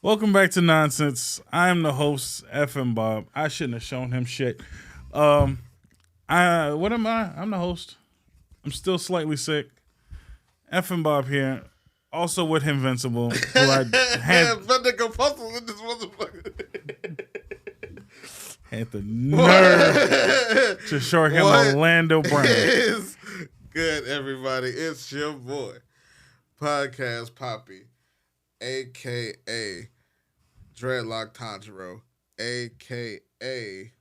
Welcome back to Nonsense. I am the host, FM Bob. I shouldn't have shown him shit. What am I? I'm the host. I'm still slightly sick. FM Bob here. Also with Invincible, who I had had the nerve to short him Orlando Brown. Is good, everybody. It's your boy, Podcast Poppy, a.k.a. Dreadlock Tanjiro, a.k.a.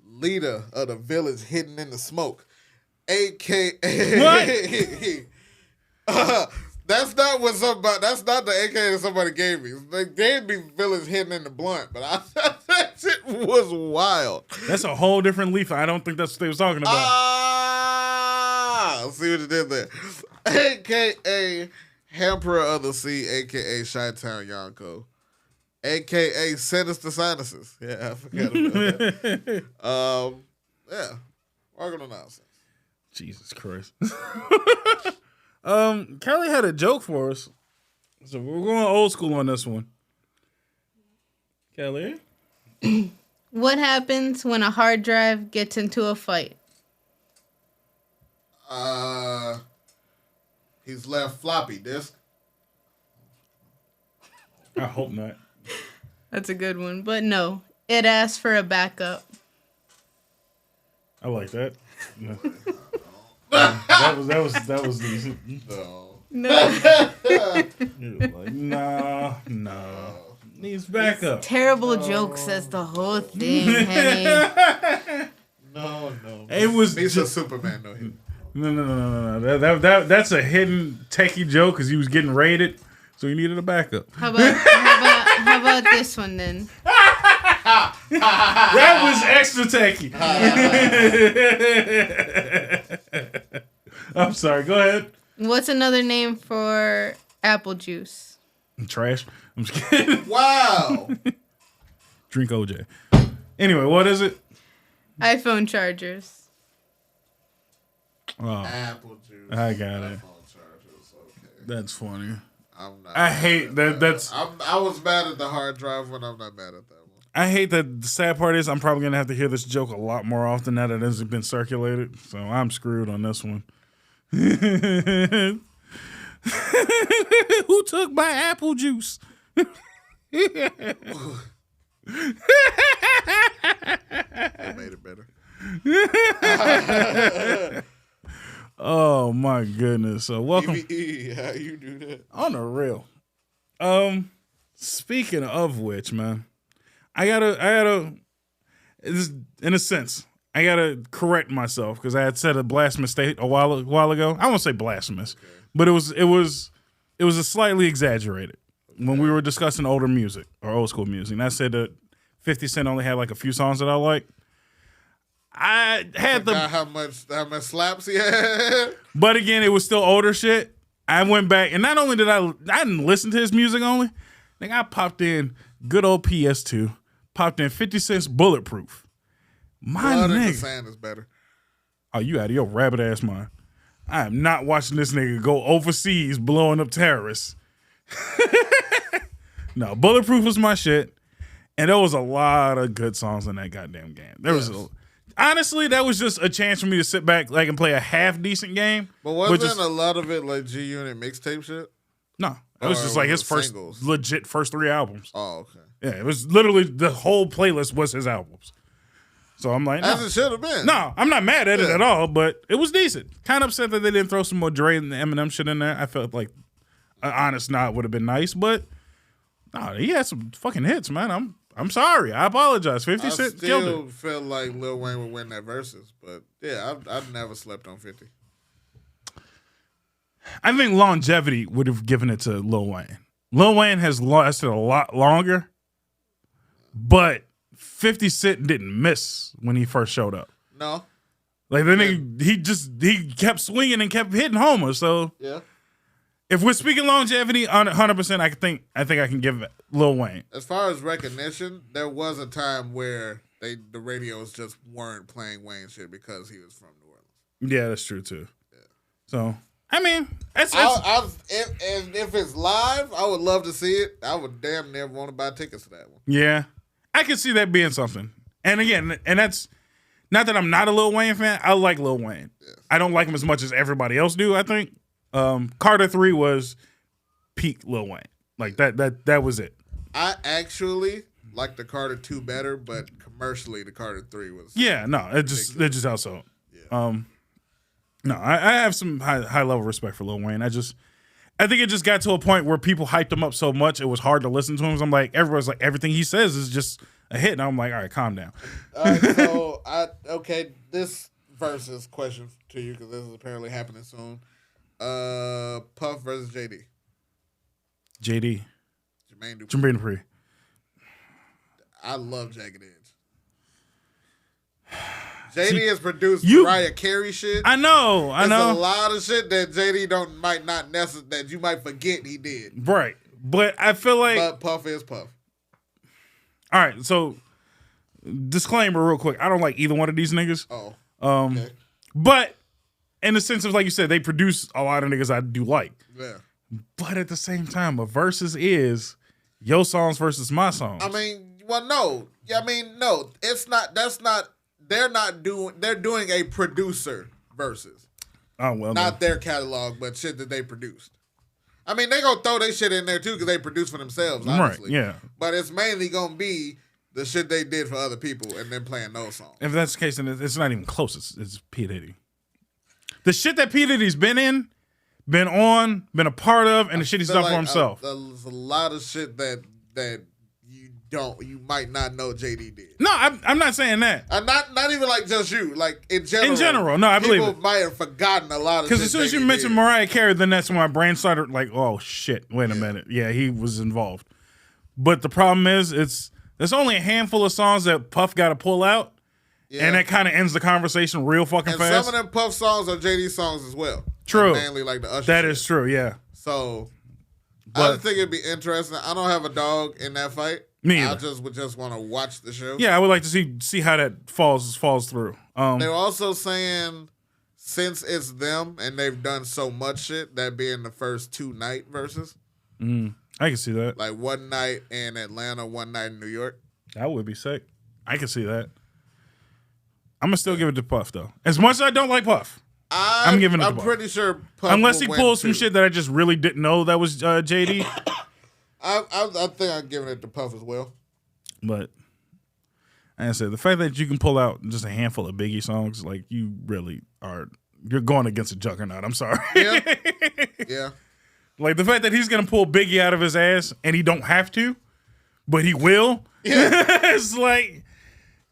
leader of the village hidden in the smoke, a.k.a. What? That's not what somebody. That's not the AKA that somebody gave me. They gave me village hidden in the blunt, but that shit was wild. That's a whole different leaf. I don't think that's what they was talking about. See what you did there. AKA Hamperer of the Sea, AKA Chi-Town Yonko, AKA Sinister Sinuses. Yeah, I forgot about that. Yeah, welcome to Nonsense. Jesus Christ. Kelly had a joke for us, so we're going old school on this one. Kelly? What happens when a hard drive gets into a fight? He's left floppy disk. I hope not. That's a good one, but no. It asks for a backup. I like that. No. That was decent. No. You were like, no. Needs backup. Terrible jokes. That's the whole thing, honey. No. It was He's a Superman, though. No. That's a hidden techie joke because he was getting raided, so he needed a backup. How about this one then? That was extra techie. I'm sorry. Go ahead. What's another name for apple juice? Trash. I'm just kidding. Wow. Drink OJ. Anyway, what is it? iPhone chargers. Oh, Apple juice. I got it. Chargers. Okay. That's funny. I'm not. I hate that. That's. I was mad at the hard drive when I'm not mad at that one. I hate that. The sad part is I'm probably gonna have to hear this joke a lot more often now that it hasn't been circulated. So I'm screwed on this one. Who took my apple juice? That made it better. Oh my goodness! So welcome. EVE, how you do that? On the real. Speaking of which, man, I gotta. In a sense, I gotta correct myself because I had said a blasphemous state a while ago. I won't say blasphemous, but it was a slightly exaggerated when we were discussing older music or old school music. And I said that 50 Cent only had like a few songs that I like. I had how much slaps he had. But again, it was still older shit. I went back, and not only did I didn't listen to his music only. Like I popped in good old PS2, popped in 50 Cent's Bulletproof. My nigga, Sand is better. Oh, you out of your rabbit ass mind. I am not watching this nigga go overseas blowing up terrorists. No, Bulletproof was my shit, and there was a lot of good songs in that goddamn game. Honestly, that was just a chance for me to sit back and play a half decent game. But wasn't a lot of it like G Unit mixtape shit? No, it was just like his singles? legit first 3 albums. Oh, okay. Yeah, it was literally the whole playlist was his albums. So I'm like, no. As it should have been. No, I'm not mad at it at all, but it was decent. Kind of upset that they didn't throw some more Dre and the Eminem shit in there. I felt like an honest nod would have been nice, but no, he had some fucking hits, man. I'm sorry. I apologize. 50 Cent killed it. I still felt like Lil Wayne would win that versus, but yeah, I've never slept on 50. I think longevity would have given it to Lil Wayne. Lil Wayne has lasted a lot longer, but 50 Cent didn't miss when he first showed up. No. Like then he kept swinging and kept hitting homers. So yeah. If we're speaking longevity, 100%, I think I can give Lil Wayne. As far as recognition, there was a time where the radios just weren't playing Wayne shit because he was from New Orleans. Yeah, that's true too. Yeah. So I mean, if it's live, I would love to see it. I would damn near want to buy tickets to that one. Yeah, I could see that being something. And again, and that's not that I'm not a Lil Wayne fan. I like Lil Wayne. Yes. I don't like him as much as everybody else do. I think Carter 3 was peak Lil Wayne. Like that was it. I actually like the Carter 2 better, but commercially the Carter 3 was. Yeah, no, it just outsold. Yeah. No, I have some high level respect for Lil Wayne. I think it just got to a point where people hyped him up so much it was hard to listen to him. So I'm like, everyone's like, everything he says is just a hit, and I'm like, all right, calm down. All right, so this versus question to you because this is apparently happening soon. Puff versus JD. JD. Jermaine Dupri. I love Jagged Edge. JD has produced Mariah Carey shit. I know. There's a lot of shit that JD might not necessarily that you might forget he did. Right, but I feel like. But Puff is Puff. All right, so disclaimer real quick. I don't like either one of these niggas. Oh. Okay. But in the sense of, like you said, they produce a lot of niggas I do like. Yeah. But at the same time, a versus is your songs versus my songs. I mean, well, no. I mean, no. It's not. That's not. They're doing a producer versus. Oh, well. Not their catalog, but shit that they produced. I mean, they gonna throw their shit in there too because they produce for themselves, obviously. Right, yeah. But it's mainly gonna be the shit they did for other people and then playing those songs. If that's the case, then it's not even close. It's P. Diddy. The shit that P. Diddy's been in, been on, been a part of, and the shit he's done for himself. There's a lot of shit that you might not know JD did. No, I'm not saying that. Not even like just you, like in general. In general, no, I believe it. People might have forgotten a lot of shit. Because as soon as you mentioned Mariah Carey, then that's when my brain started like, oh shit, wait a minute. Yeah, he was involved. But the problem is, there's only a handful of songs that Puff got to pull out, and that kind of ends the conversation real fucking fast. And some of them Puff songs are JD songs as well. True. Like mainly like the Usher That shit. is true, yeah. So, I just think it'd be interesting. I don't have a dog in that fight. Me either. I would just want to watch the show. Yeah, I would like to see how that falls through. They were also saying since it's them and they've done so much shit, that being the first 2 night verses. I can see that. Like one night in Atlanta, one night in New York. That would be sick. I can see that. I'm gonna still give it to Puff though. As much as I don't like Puff, I'm giving it to Puff. I'm pretty sure Puff unless he will pulls win some shit that I just really didn't know that was JD. I think I'm giving it to Puff as well. But like I said, the fact that you can pull out just a handful of Biggie songs, like you really you're going against a juggernaut. I'm sorry. Yeah. Yeah. Like the fact that he's gonna pull Biggie out of his ass and he don't have to, but he will. Yeah. It's like,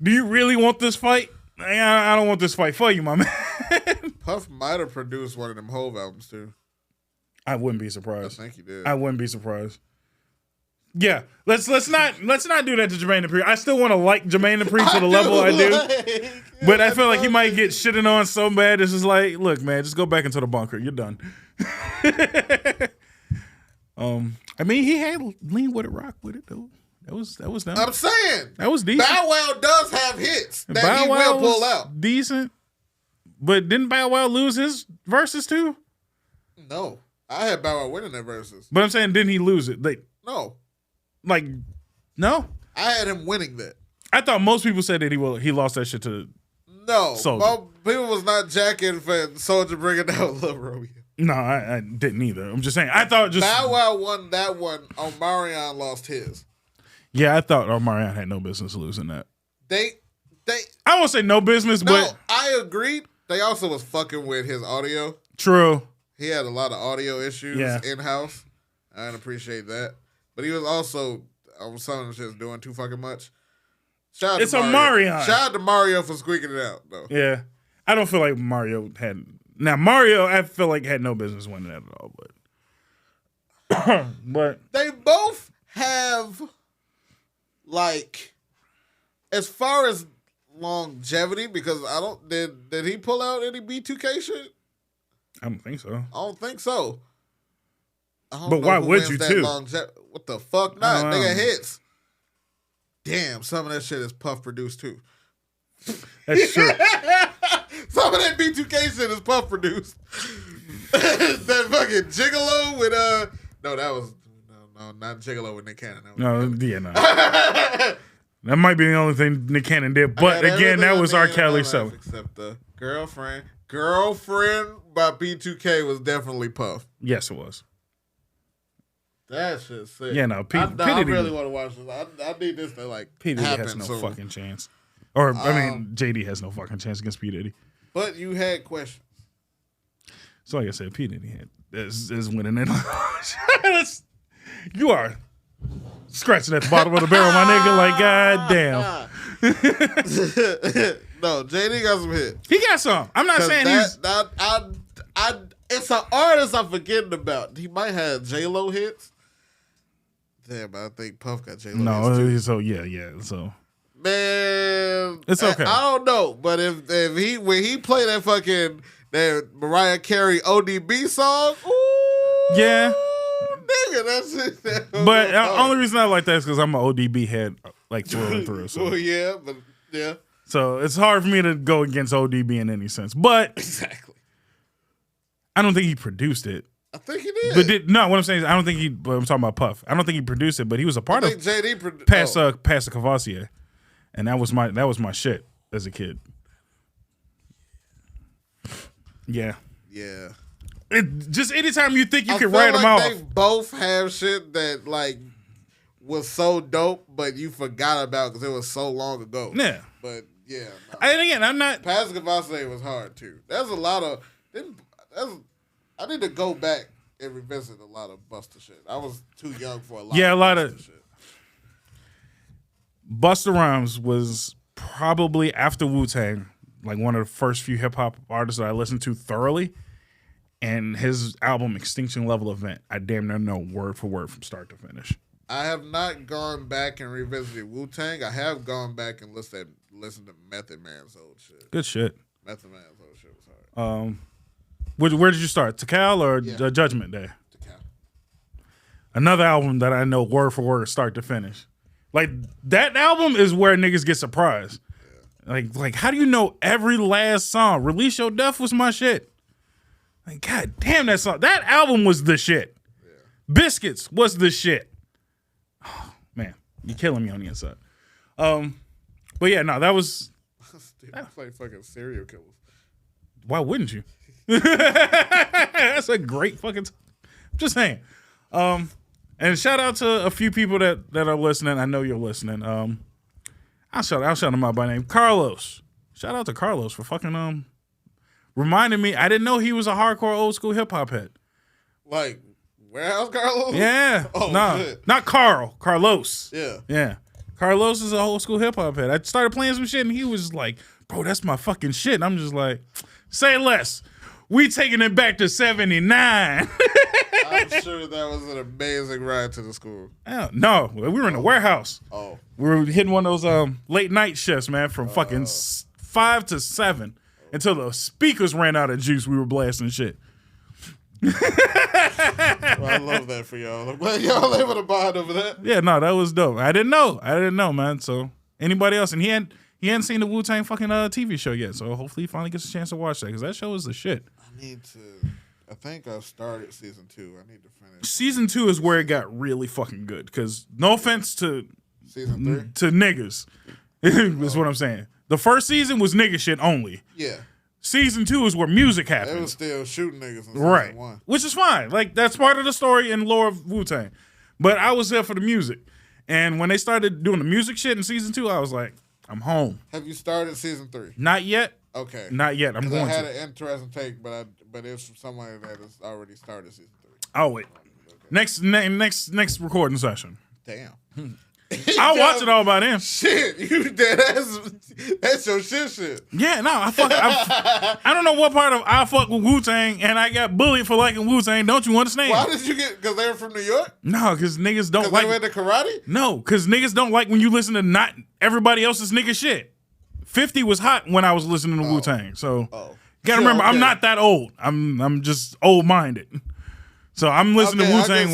do you really want this fight? I don't want this fight for you, my man. Puff might have produced one of them Hove albums too. I wouldn't be surprised. I think he did. I wouldn't be surprised. Yeah, let's not do that to Jermaine Dupri. I still want to like Jermaine Dupri to the level I do, but I feel like he might get shitted on so bad. It's just like, look, man, just go back into the bunker. You're done. I mean, he had Lean With It, Rock With It, though. That was done. I'm saying that was decent. Bow Wow does have hits that Bow he Wow will pull out. Decent, but didn't Bow Wow lose his verses too? No, I had Bow Wow winning that verses. But I'm saying, didn't he lose it? No. No? I had him winning that. I thought most people said that he lost that shit to Soulja. People was not jacking for Soulja bringing down Lil Romeo. No, I didn't either. I'm just saying. I thought just Bow Wow won that one. Omarion lost his. Yeah, I thought Omarion had no business losing that. I won't say no business, but I agreed. They also was fucking with his audio. True. He had a lot of audio issues in house. I didn't appreciate that. But he was also on some of them shit doing too fucking much. Shout out to Mario. Shout out to Mario for squeaking it out, though. Yeah. I don't feel like Mario had. Now, Mario, I feel like had no business winning that at all, but they both have, like, as far as longevity, because I don't did he pull out any B2K shit? I don't think so. I don't think so. But why would you too? What the fuck not? They got hits. Damn, some of that shit is Puff produced too. That's true. Some of that B2K shit is Puff produced. That fucking Gigolo with no, that was no, not Gigolo with Nick Cannon. No. That might be the only thing Nick Cannon did, but again, that was R. Kelly. So except the girlfriend by B2K was definitely Puff. yes, it was. That shit's sick. Yeah, no, I really want to watch this. I need this to like P Diddy happen has no soon. fucking chance. Or JD has no fucking chance against P Diddy. But you had questions. So like I said, P Diddy is winning it. You are scratching at the bottom of the barrel, my nigga. Like, goddamn. No, JD got some hits. He got some. I'm not saying he's. It's an artist I'm forgetting about. He might have J-Lo hits. Damn, but I think Puff got J-Lo hits too. So yeah. So man, it's okay. I don't know, but when he played that Mariah Carey ODB song, ooh, yeah, nigga, that's it. But the only reason I like that is because I'm an ODB head, like through and through. So. Well, yeah, but yeah. So it's hard for me to go against ODB in any sense. But exactly. I don't think he produced it. I think he did. But what I'm saying is I don't think but I'm talking about Puff. I don't think he produced it, but he was a part of JD Pass the Cavassier. And that was my shit as a kid. Yeah. Yeah. Just anytime you think you can write them off. They both have shit that like was so dope, but you forgot about because it was so long ago. Yeah. But yeah. No. And again, I'm not. Pass the Cavassier was hard too. There's a lot of. I need to go back and revisit a lot of Busta shit. I was too young for a lot. Yeah, of a lot Busta of shit. Busta Rhymes was probably after Wu-Tang, like one of the first few hip hop artists that I listened to thoroughly. And his album Extinction Level Event, I damn near know word for word from start to finish. I have not gone back and revisited Wu-Tang. I have gone back and listened to Method Man's old shit. Good shit. Method Man's old shit was hard. Where did you start? Tikal or Judgment Day? Tikal. Another album that I know word for word, start to finish. Like that album is where niggas get surprised. Yeah. Like how do you know every last song? Release Your Death was my shit. Like god damn that song. That album was the shit. Yeah. Biscuits was the shit. Oh, man, you're killing me on the inside. But yeah, no, that was. Dude, I play fucking serial killers. Why wouldn't you? That's a great fucking. I'm just saying. And shout out to a few people that are listening. I know you're listening. I'll shout them out by name. Carlos. Shout out to Carlos for fucking reminding me. I didn't know he was a hardcore old school hip hop head. Like Warehouse Carlos? Yeah. Oh no, shit. not Carl. Carlos. Yeah. Yeah. Carlos is a old school hip hop head. I started playing some shit and he was like, "Bro, that's my fucking shit." And I'm just like, "Say less. We taking it back to 79." I'm sure that was an amazing ride to the school. No, we were in the warehouse. Oh. We were hitting one of those late night shifts, man, from fucking 5 to 7 until the speakers ran out of juice. We were blasting shit. Well, I love that for y'all. I'm glad y'all able to bond over that. Yeah, no, that was dope. I didn't know, man. So anybody else, and he hadn't seen the Wu-Tang fucking TV show yet. So hopefully he finally gets a chance to watch that because that show is the shit. I think I started season 2. I need to finish. Season 2 is where it got really fucking good. Because no offense to season 3 to niggas, is what I'm saying. The first season was nigga shit only. Yeah. Season 2 is where music happens. They was still shooting niggas in right. season 1. Which is fine. Like that's part of the story and lore of Wu-Tang. But I was there for the music. And when they started doing the music shit in season 2, I was like, I'm home. Have you started season 3? Not yet. Okay. Not yet. I'm going to. I had an interesting take, but it's from somebody that has already started season 3. Oh wait. Okay. Next recording session. Damn. I'll watch it all by then. Shit, that's your shit. Yeah, no, I don't know what part of I fuck with Wu-Tang and I got bullied for liking Wu-Tang. Don't you understand? Why did you get? Because they were from New York? No, because niggas don't like. They went to karate? No, because niggas don't like when you listen to not everybody else's nigga shit. 50 was hot when I was listening to Wu-Tang, so gotta remember I'm not that old. I'm just old minded. So I'm listening to Wu-Tang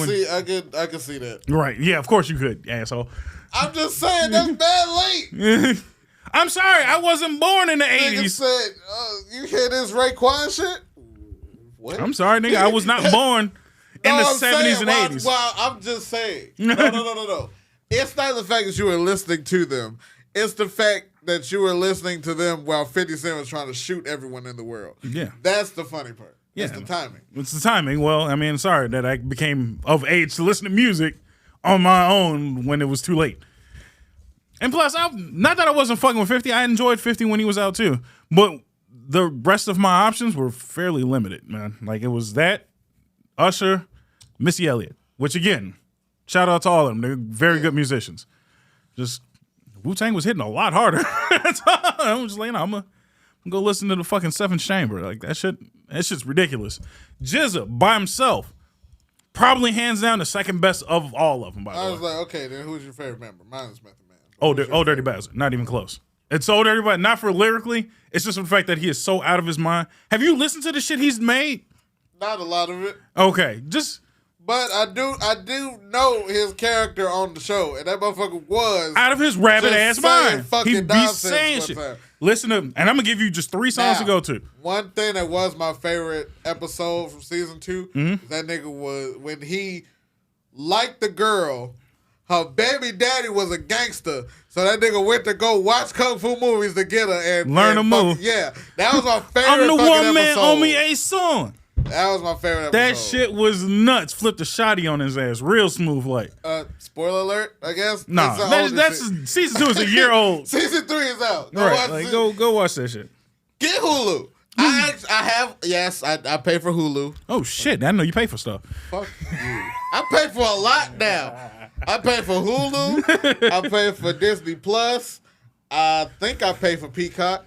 I can see that. Right. Yeah, of course you could, asshole. I'm just saying that's bad late. I'm sorry, I wasn't born in the 80s. Nigga said, you hear this Raekwon shit? What? I'm sorry, nigga. I was not born in the 70s and 80s. Well, I'm just saying. No. It's not the fact that you were listening to them. It's the fact that you were listening to them while 50 Cent was trying to shoot everyone in the world. Yeah. That's the funny part. Yeah. It's the timing. It's the timing. Well, I mean, sorry that I became of age to listen to music on my own when it was too late. And plus, not that I wasn't fucking with 50. I enjoyed 50 when he was out too. But the rest of my options were fairly limited, man. Like, it was that, Usher, Missy Elliott. Which, again, shout out to all of them. They're very good musicians. Just, Wu-Tang was hitting a lot harder. I'm just like, I'm going to go listen to the fucking Seventh Chamber. Like, that shit's ridiculous. GZA, by himself, probably hands down the second best of all of them, by the way. I was like, okay, then who's your favorite member? Mine is Method Man. Oh, Dirty Bastard. Not even close. It's So Dirty Bastard. Not for lyrically. It's just for the fact that he is so out of his mind. Have you listened to the shit he's made? Not a lot of it. Okay. But I do know his character on the show, and that motherfucker was out of his rabbit ass mind. He be saying shit. Listen to him, and I'm gonna give you just 3 songs to go to. One thing that was my favorite episode from season 2, that nigga was when he liked the girl. Her baby daddy was a gangster, so that nigga went to go watch kung fu movies to get her and learn a move. Yeah, that was my favorite. I'm the one man episode. on me a song. That was my favorite episode. That shit was nuts. Flipped a shotty on his ass, real smooth like. Spoiler alert, I guess. Nah, that's season 2 is a year old. Season 3 is out. Go watch that shit. Get Hulu. I pay for Hulu. Oh shit! I know you pay for stuff. Fuck you. I pay for a lot now. I pay for Hulu. I pay for Disney Plus. I think I pay for Peacock.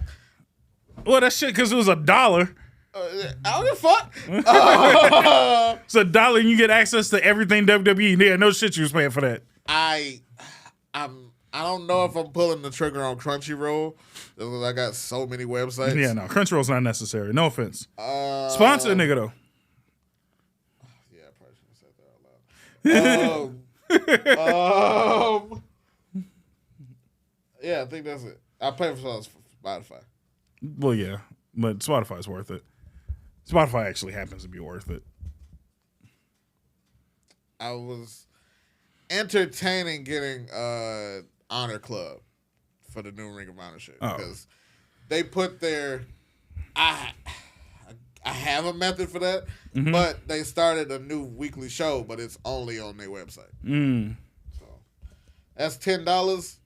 Well, that shit because it was $1. I don't give a fuck. It's $1 and you get access to everything WWE. Yeah, no shit you was paying for that. I don't know if I'm pulling the trigger on Crunchyroll. I got so many websites. Yeah, no, Crunchyroll's not necessary. No offense. Sponsor a nigga though. Yeah, I probably should have said that out loud. Yeah, I think that's it. I pay for Spotify. Well, yeah, but Spotify's worth it. Spotify actually happens to be worth it. I was entertaining getting Honor Club for the new Ring of Honor shit because they put their I have a method for that, but they started a new weekly show, but it's only on their website. So that's $10.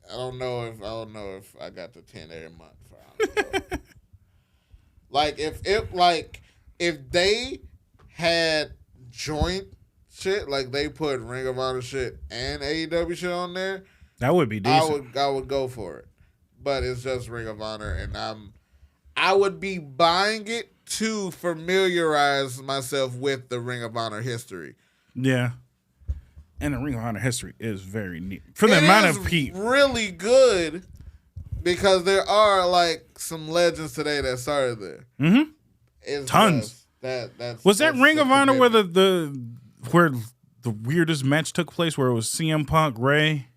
I don't know if I got the 10 every month for Honor Club. if they had joint shit, like they put Ring of Honor shit and AEW shit on there, that would be decent. I would go for it. But it's just Ring of Honor, and I would be buying it to familiarize myself with the Ring of Honor history. Yeah. And the Ring of Honor history is very neat. For the amount of people. Really good because there are like some legends today that started there. Mm-hmm. Tons. Was that Ring of Honor where where the weirdest match took place, where it was CM Punk, Ray,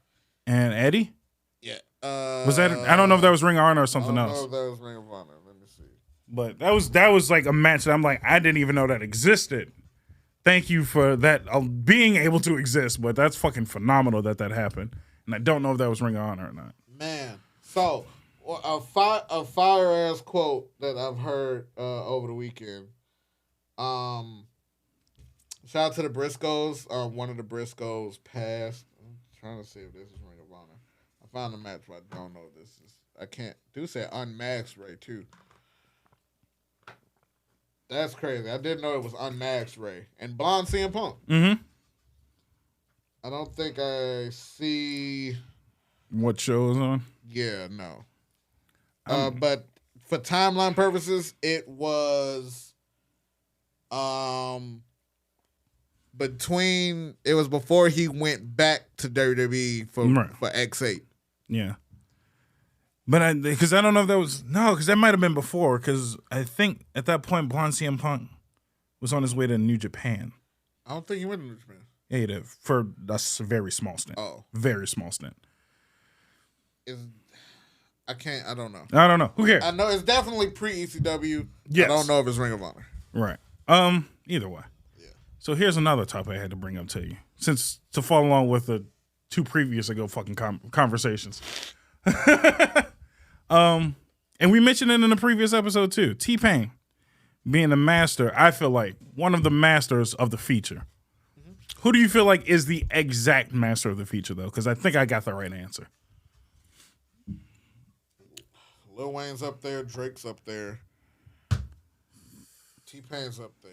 and Eddie? Yeah. Was that? I don't know if that was Ring of Honor or something else. I don't know if that was Ring of Honor. Let me see. But that was like a match that I'm like, I didn't even know that existed. Thank you for that being able to exist, but that's fucking phenomenal that happened. And I don't know if that was Ring of Honor or not. Man, so a fire ass quote that I've heard over the weekend. Shout out to the Briscoes. One of the Briscoes passed. I'm trying to see if this is Ring of Honor. I found a match, but I don't know if this is. I can't. Do say Unmaxed Ray too. That's crazy. I didn't know it was Unmaxed Ray and Blonde CM Punk. Mm-hmm. I don't think I see what show is on. Yeah, no. But for timeline purposes, it was before he went back to WWE for X8. Yeah. But because I don't know if that was because that might have been before, because I think at that point Blonde CM Punk was on his way to New Japan. I don't think he went to New Japan. Yeah, he did for a very small stint. Oh, very small stint. I don't know. I don't know. Who cares? I know it's definitely pre-ECW. Yes. I don't know if it's Ring of Honor. Right. Either way. Yeah. So here's another topic I had to bring up to you, since to follow along with the two previous fucking conversations. And we mentioned it in the previous episode too. T-Pain being the master, I feel like one of the masters of the feature. Mm-hmm. Who do you feel like is the exact master of the feature though? Because I think I got the right answer. Lil Wayne's up there, Drake's up there, T-Pain's up there.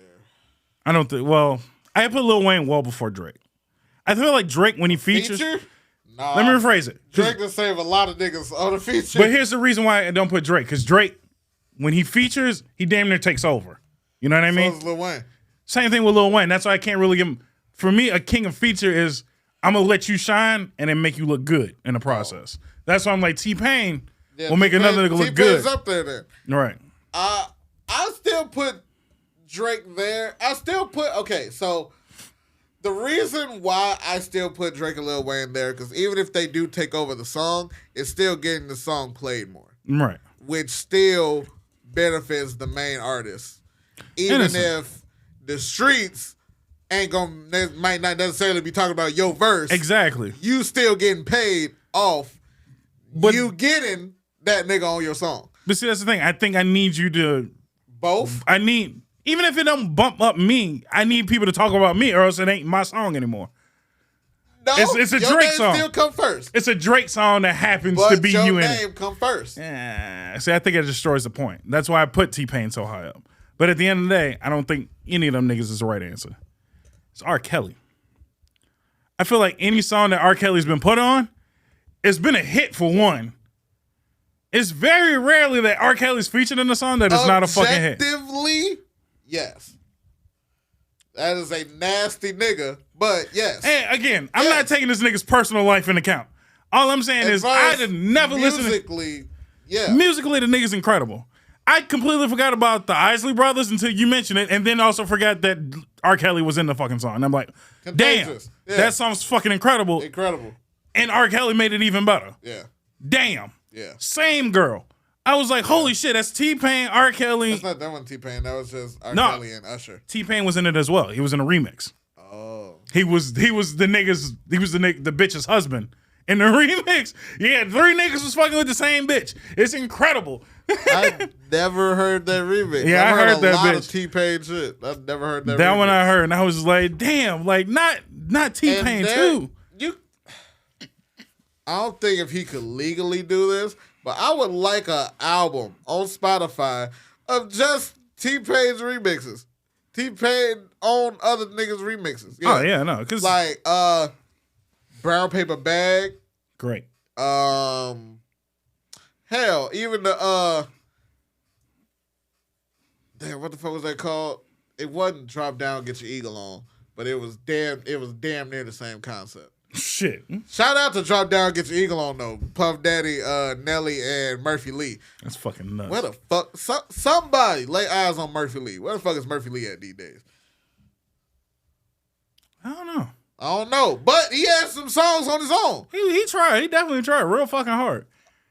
I don't think. Well, I put Lil Wayne well before Drake. I feel like Drake when he features. Feature? Nah. Let me rephrase it. Drake can save a lot of niggas on the feature. But here's the reason why I don't put Drake. Because Drake, when he features, he damn near takes over. You know what I mean? So is Lil Wayne. Same thing with Lil Wayne. That's why I can't really give him. For me, a king of feature is I'm gonna let you shine and then make you look good in the process. That's why I'm like T-Pain will make another nigga look good. T-Pain's up there then. Right. I still put Drake there. Okay, so the reason why I still put Drake and Lil Wayne there, because even if they do take over the song, it's still getting the song played more. Right. Which still benefits the main artist. Even if the streets might not necessarily be talking about your verse. Exactly. You still getting paid off you getting that nigga on your song. But see, that's the thing. I think I need you to both. Even if it don't bump up me, I need people to talk about me, or else it ain't my song anymore. No, it's a your Drake name song. Still come first. It's a Drake song that happens but to be you in it. Your name come first. Yeah. See, I think it destroys the point. That's why I put T-Pain so high up. But at the end of the day, I don't think any of them niggas is the right answer. It's R. Kelly. I feel like any song that R. Kelly's been put on, it's been a hit for one. It's very rarely that R. Kelly's featured in a song that is not a fucking hit. Objectively, yes. That is a nasty nigga, but yes. And again, I'm not taking this nigga's personal life into account. All I'm saying is I did never listen to... Musically, yeah. Musically, the nigga's incredible. I completely forgot about the Isley Brothers until you mentioned it, and then also forgot that R. Kelly was in the fucking song. And I'm like, damn, that song's fucking incredible. Incredible. And R. Kelly made it even better. Yeah. Damn. Yeah. Same girl. I was like, holy shit, that's T-Pain, R. Kelly. That's not that one T-Pain. That was just R. Kelly and Usher. T-Pain was in it as well. He was in a remix. Oh. He was the bitch's husband. In the remix, yeah, 3 niggas was fucking with the same bitch. It's incredible. I never heard that remix. Yeah, I heard that a lot bitch. of T-Pain shit. I've never heard that. That remix. one I heard, and I was like, damn, like not T-Pain too. I don't think if he could legally do this, but I would like an album on Spotify of just T-Pain's remixes. T-Pain on other niggas' remixes. Yeah. Oh yeah, no, because like Brown Paper Bag. Great. Hell, even the damn, what the fuck was that called? It wasn't Drop Down, Get Your Eagle On, but it was damn near the same concept. Shit. Shout out to Drop Down, Get Your Eagle On though. Puff Daddy, Nelly, and Murphy Lee. That's fucking nuts. Where the fuck? Somebody lay eyes on Murphy Lee. Where the fuck is Murphy Lee at these days? I don't know. I don't know, but he has some songs on his own. He tried. He definitely tried real fucking hard.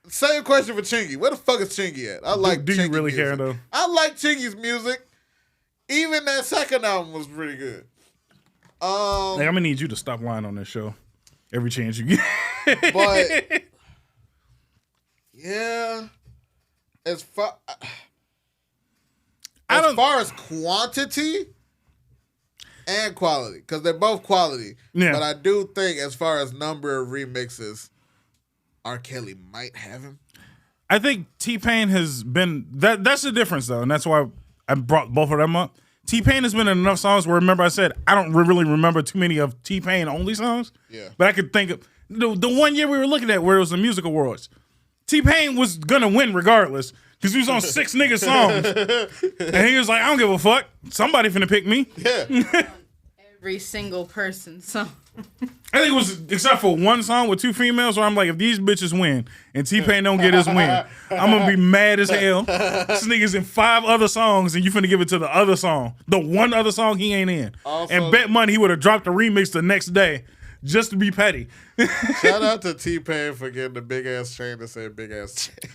Same question for Chingy. Where the fuck is Chingy at? I like. Do you Chingy really music. care though? I like Chingy's music. Even that second album was pretty good. Like, I'm gonna need you to stop lying on this show every chance you get. But yeah, as far as quantity and quality, because they're both quality. Yeah. But I do think as far as number of remixes, R. Kelly might have him. I think T-Pain has been that's the difference though, and that's why I brought both of them up. T-Pain has been in enough songs where, remember I said I don't really remember too many of T-Pain only songs. Yeah. But I could think of the one year we were looking at where it was the Music Awards. T-Pain was gonna win regardless because he was on 6 niggas songs, and he was like, I don't give a fuck. Somebody finna pick me. Yeah. Every single person. So I think it was except for one song with 2 females where I'm like, if these bitches win and T-Pain don't get his win, I'm gonna be mad as hell. This nigga's in 5 other songs and you finna give it to the other song. The one other song he ain't in. Also, and bet money he would have dropped a remix the next day just to be petty. Shout out to T-Pain for getting the big ass chain that said big ass chain.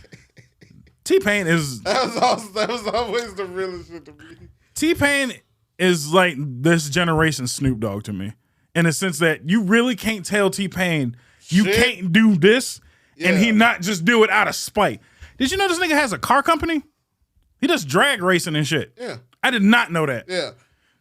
T-Pain is... That was always the realest shit to me. T-Pain is like this generation Snoop Dogg to me, in a sense that you really can't tell T-Pain you can't do this, and he not just do it out of spite. Did you know this nigga has a car company? He does drag racing and shit. Yeah. I did not know that. Yeah.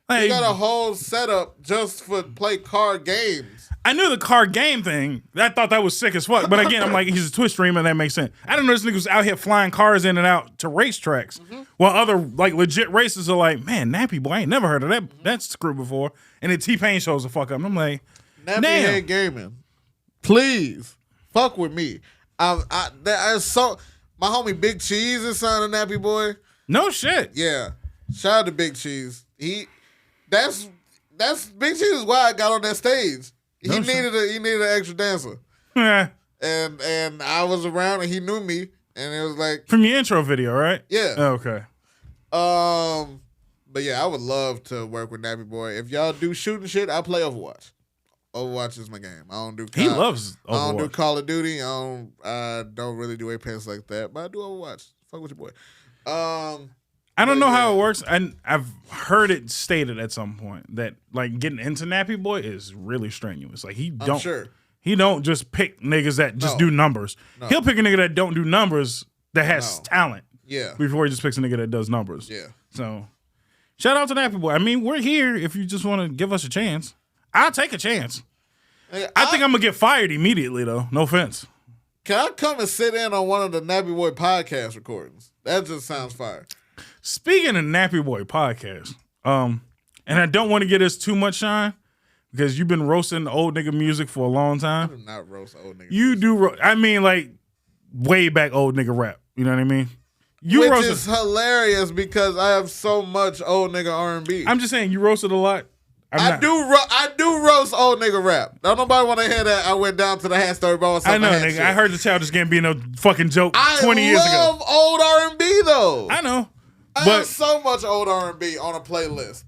Like, He got a whole setup just for play card games. I knew the car game thing. I thought that was sick as fuck. But again, I'm like, he's a Twitch streamer, that makes sense. I didn't know this nigga was out here flying cars in and out to racetracks. While other like legit racers are like, man, Nappy Boy, I ain't never heard of that screw before. And then T-Pain shows the fuck up. And I'm like, Nappy damn. Head Gaming. Please. Fuck with me. My homie Big Cheese is signed a Nappy Boy. No shit. Yeah. Shout out to Big Cheese. That's Big Cheese is why I got on that stage. He needed an extra dancer. and I was around and he knew me and it was like From your intro video, right? Yeah. Oh, okay. But yeah, I would love to work with Nappy Boy. If y'all do shooting shit, I play Overwatch. Overwatch is my game. I don't do He loves Overwatch. I don't do Call of Duty. I don't really do Apex like that, but I do Overwatch. Fuck with your boy. I don't know how it works. I've heard it stated at some point that like getting into Nappy Boy is really strenuous. Like he don't just pick niggas that just do numbers. No. He'll pick a nigga that don't do numbers that has talent. Yeah. Before he just picks a nigga that does numbers. Yeah. So shout out to Nappy Boy. I mean, we're here if you just want to give us a chance. I'll take a chance. Hey, I think I'm gonna get fired immediately though. No offense. Can I come and sit in on one of the Nappy Boy podcast recordings? That just sounds fire. Speaking of Nappy Boy podcast, and I don't want to get us too much shine because you've been roasting old nigga music for a long time. I do not roast old nigga You music. do. I mean, like way back old nigga rap. You know what I mean? Which is hilarious because I have so much old nigga R&B. I'm just saying you roasted a lot. I do roast old nigga rap. Don't nobody want to hear that. I went down to the hat store bought something. I know, nigga. Shit. I heard the Childish Gambino fucking joke 20 years ago. I love old R&B though. I know. I have so much old R&B on a playlist.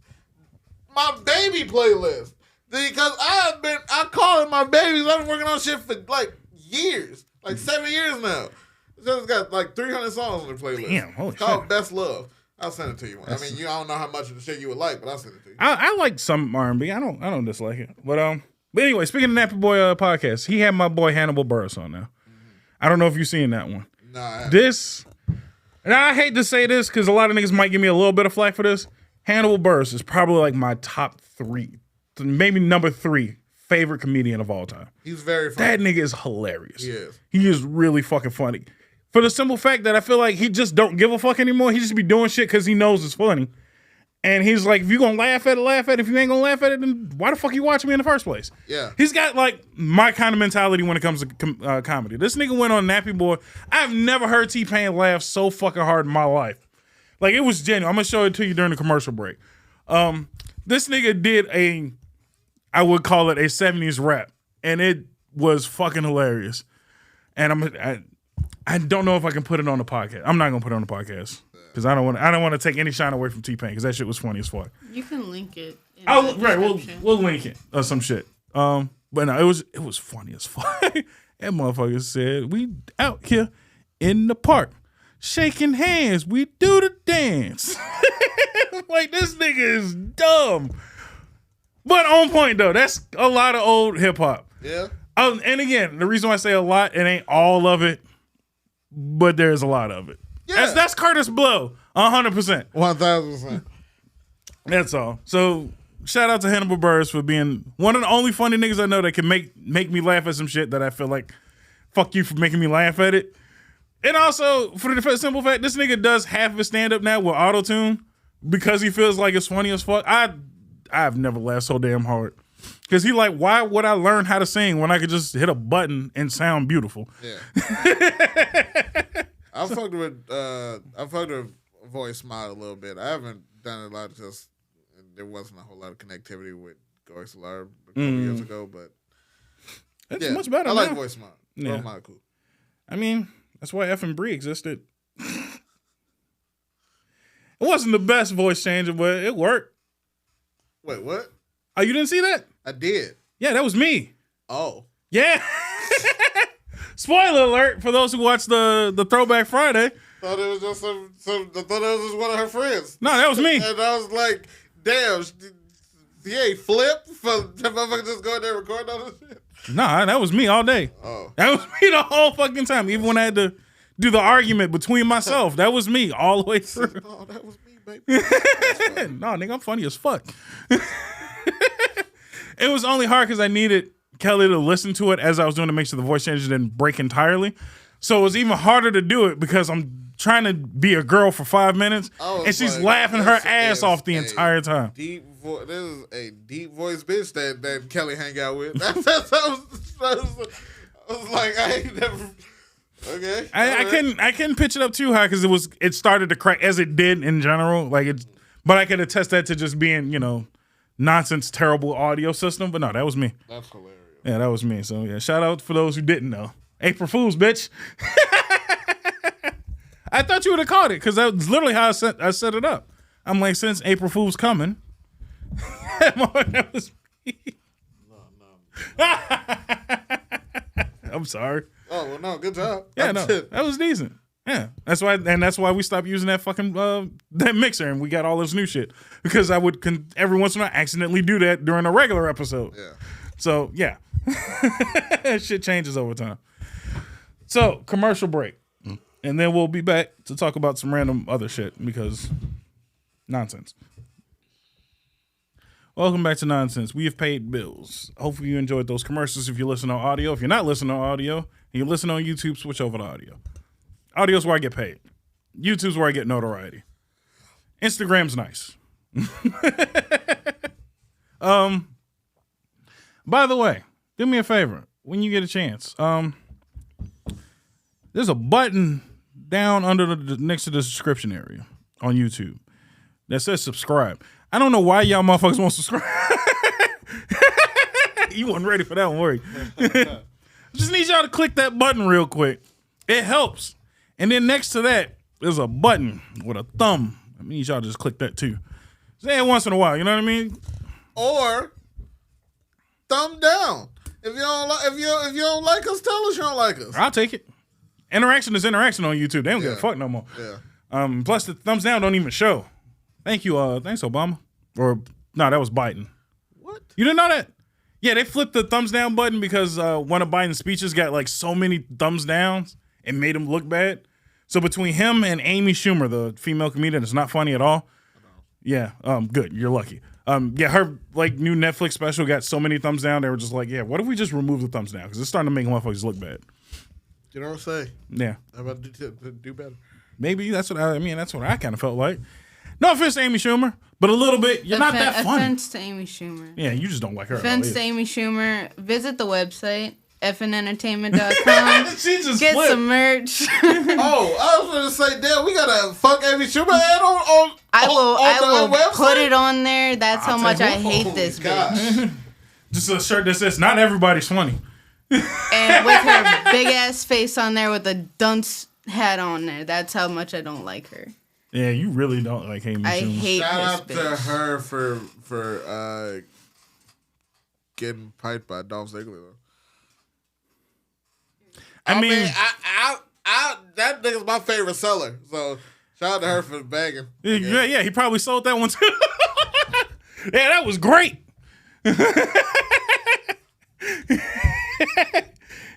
My baby playlist. Because I call it my babies. I've been working on shit for like years. Like 7 years now. It's got like 300 songs on the playlist. Damn, holy shit. It's called Best Love. I'll send it to you. I mean, I don't know how much of the shit you would like, but I'll send it to you. I like some R&B. I don't dislike it. But anyway, speaking of Nappy Boy podcast, he had my boy Hannibal Buress on now. Mm-hmm. I don't know if you've seen that one. No, I haven't. This, and I hate to say this because a lot of niggas might give me a little bit of flack for this. Hannibal Buress is probably like my top 3, maybe number 3 favorite comedian of all time. He's very funny. That nigga is hilarious. He is. He is really fucking funny. For the simple fact that I feel like he just don't give a fuck anymore. He just be doing shit because he knows it's funny. And he's like, if you gonna laugh at it, laugh at it. If you ain't gonna laugh at it, then why the fuck you watching me in the first place? Yeah. He's got like my kind of mentality when it comes to comedy. This nigga went on Nappy Boy. I've never heard T-Pain laugh so fucking hard in my life. Like it was genuine. I'm gonna show it to you during the commercial break. This nigga did I would call it a 70s rap. And it was fucking hilarious. And I don't know if I can put it on the podcast. I'm not gonna put it on the podcast because I don't want to take any shine away from T-Pain because that shit was funny as fuck. You can link it. Right, we'll link it or some shit. But no, it was funny as fuck. That motherfucker said, "We out here in the park, shaking hands. We do the dance." Like this nigga is dumb, but on point though. That's a lot of old hip hop. Yeah. And again, the reason why I say a lot, it ain't all of it. But there's a lot of it. Yeah. That's Curtis Blow, 100%. 1000%. That's all. So shout out to Hannibal Buress for being one of the only funny niggas I know that can make me laugh at some shit that I feel like, fuck you for making me laugh at it. And also, for the simple fact, this nigga does half of his stand-up now with auto-tune because he feels like it's funny as fuck. I've never laughed so damn hard. Because he like, why would I learn how to sing when I could just hit a button and sound beautiful? Yeah. I fucked with Voice Smile a little bit. I haven't done a lot, just there wasn't a whole lot of connectivity with Gory Solar a couple years ago, but it's much better. I like Voice Smile. Yeah. Voice cool. I mean, that's why F and Bree existed. It wasn't the best voice changer, but it worked. Wait, what? Oh, you didn't see that? I did. Yeah, that was me. Oh. Yeah. Spoiler alert for those who watched the Throwback Friday. thought it was just some. I thought it was just one of her friends. No, that was me. And I was like, damn, he ain't flip for the motherfucker just going there recording all this shit. Nah, that was me all day. Oh. That was me the whole fucking time. Even when I had to do the argument between myself, that was me all the way through. No, that was me, baby. No, nigga, I'm funny as fuck. It was only hard because I needed Kelly to listen to it as I was doing to make sure the voice changes didn't break entirely. So it was even harder to do it because I'm trying to be a girl for 5 minutes and she's laughing her ass off the entire time. This is a deep voice bitch that Kelly hang out with. I was like, I ain't never. Okay. I couldn't pitch it up too high because it started to crack as it did in general. But I could attest that to just being, nonsense, terrible audio system. But no, that was me. That's hilarious. Yeah, that was me. So yeah, shout out for those who didn't know. April Fool's, bitch. I thought you would have caught it because that was literally how I set it up. I'm like, since April Fool's coming, that was me. No. I'm sorry. Oh well, no, good job. Yeah, no, that was decent. Yeah, that's why we stopped using that fucking that mixer and we got all this new shit because I would every once in a while accidentally do that during a regular episode. Yeah. So yeah, shit changes over time. So commercial break, and then we'll be back to talk about some random other shit because nonsense. Welcome back to Nonsense. We have paid bills. Hopefully you enjoyed those commercials if you listen on audio. If you're not listening on audio and you listen on YouTube, switch over to audio. Audio's where I get paid. YouTube's where I get notoriety. Instagram's nice. By the way, do me a favor when you get a chance. There's a button down under next to the subscription area on YouTube that says subscribe. I don't know why y'all motherfuckers won't subscribe. You wasn't ready for that one, were you? Just need y'all to click that button real quick. It helps. And then next to that, there's a button with a thumb. I need y'all to just click that too. Say it once in a while, you know what I mean? Or thumb down. If you don't like us, tell us you don't like us. I'll take it. Interaction is interaction on YouTube. They don't give a fuck no more. Yeah. Plus the thumbs down don't even show. Thank you. Thanks, Obama. Or no, that was Biden. What? You didn't know that? Yeah, they flipped the thumbs down button because one of Biden's speeches got like so many thumbs downs and made him look bad. So between him and Amy Schumer, the female comedian, it's not funny at all. Yeah, good. You're lucky. Yeah, her like new Netflix special got so many thumbs down. They were just like, yeah, what if we just remove the thumbs down? Because it's starting to make motherfuckers look bad. You know what I'm saying? Yeah. How about do better? Maybe that's what that's what I kind of felt like. No offense to Amy Schumer, but a little bit. You're not that funny. Offense to Amy Schumer. Yeah, you just don't like her. Offense to Amy Schumer. Visit the website, fnentertainment.com. She just get flipped. some merch. Oh, I was going to say, damn, we got to fuck Amy Schumer ad on I will website? put it on there. That's how much I hate Holy this gosh. bitch. Just a shirt that says "Not everybody's funny." And with her big ass face on there with a dunce hat on there. That's how much I don't like her. Yeah, you really don't like Amy Schumer. I hate Shout this out to bitch. her for getting piped by Dolph Ziggler. Though. I mean, I that nigga's my favorite seller. So shout out to her for the bagging. yeah, he probably sold that one too. Yeah, that was great.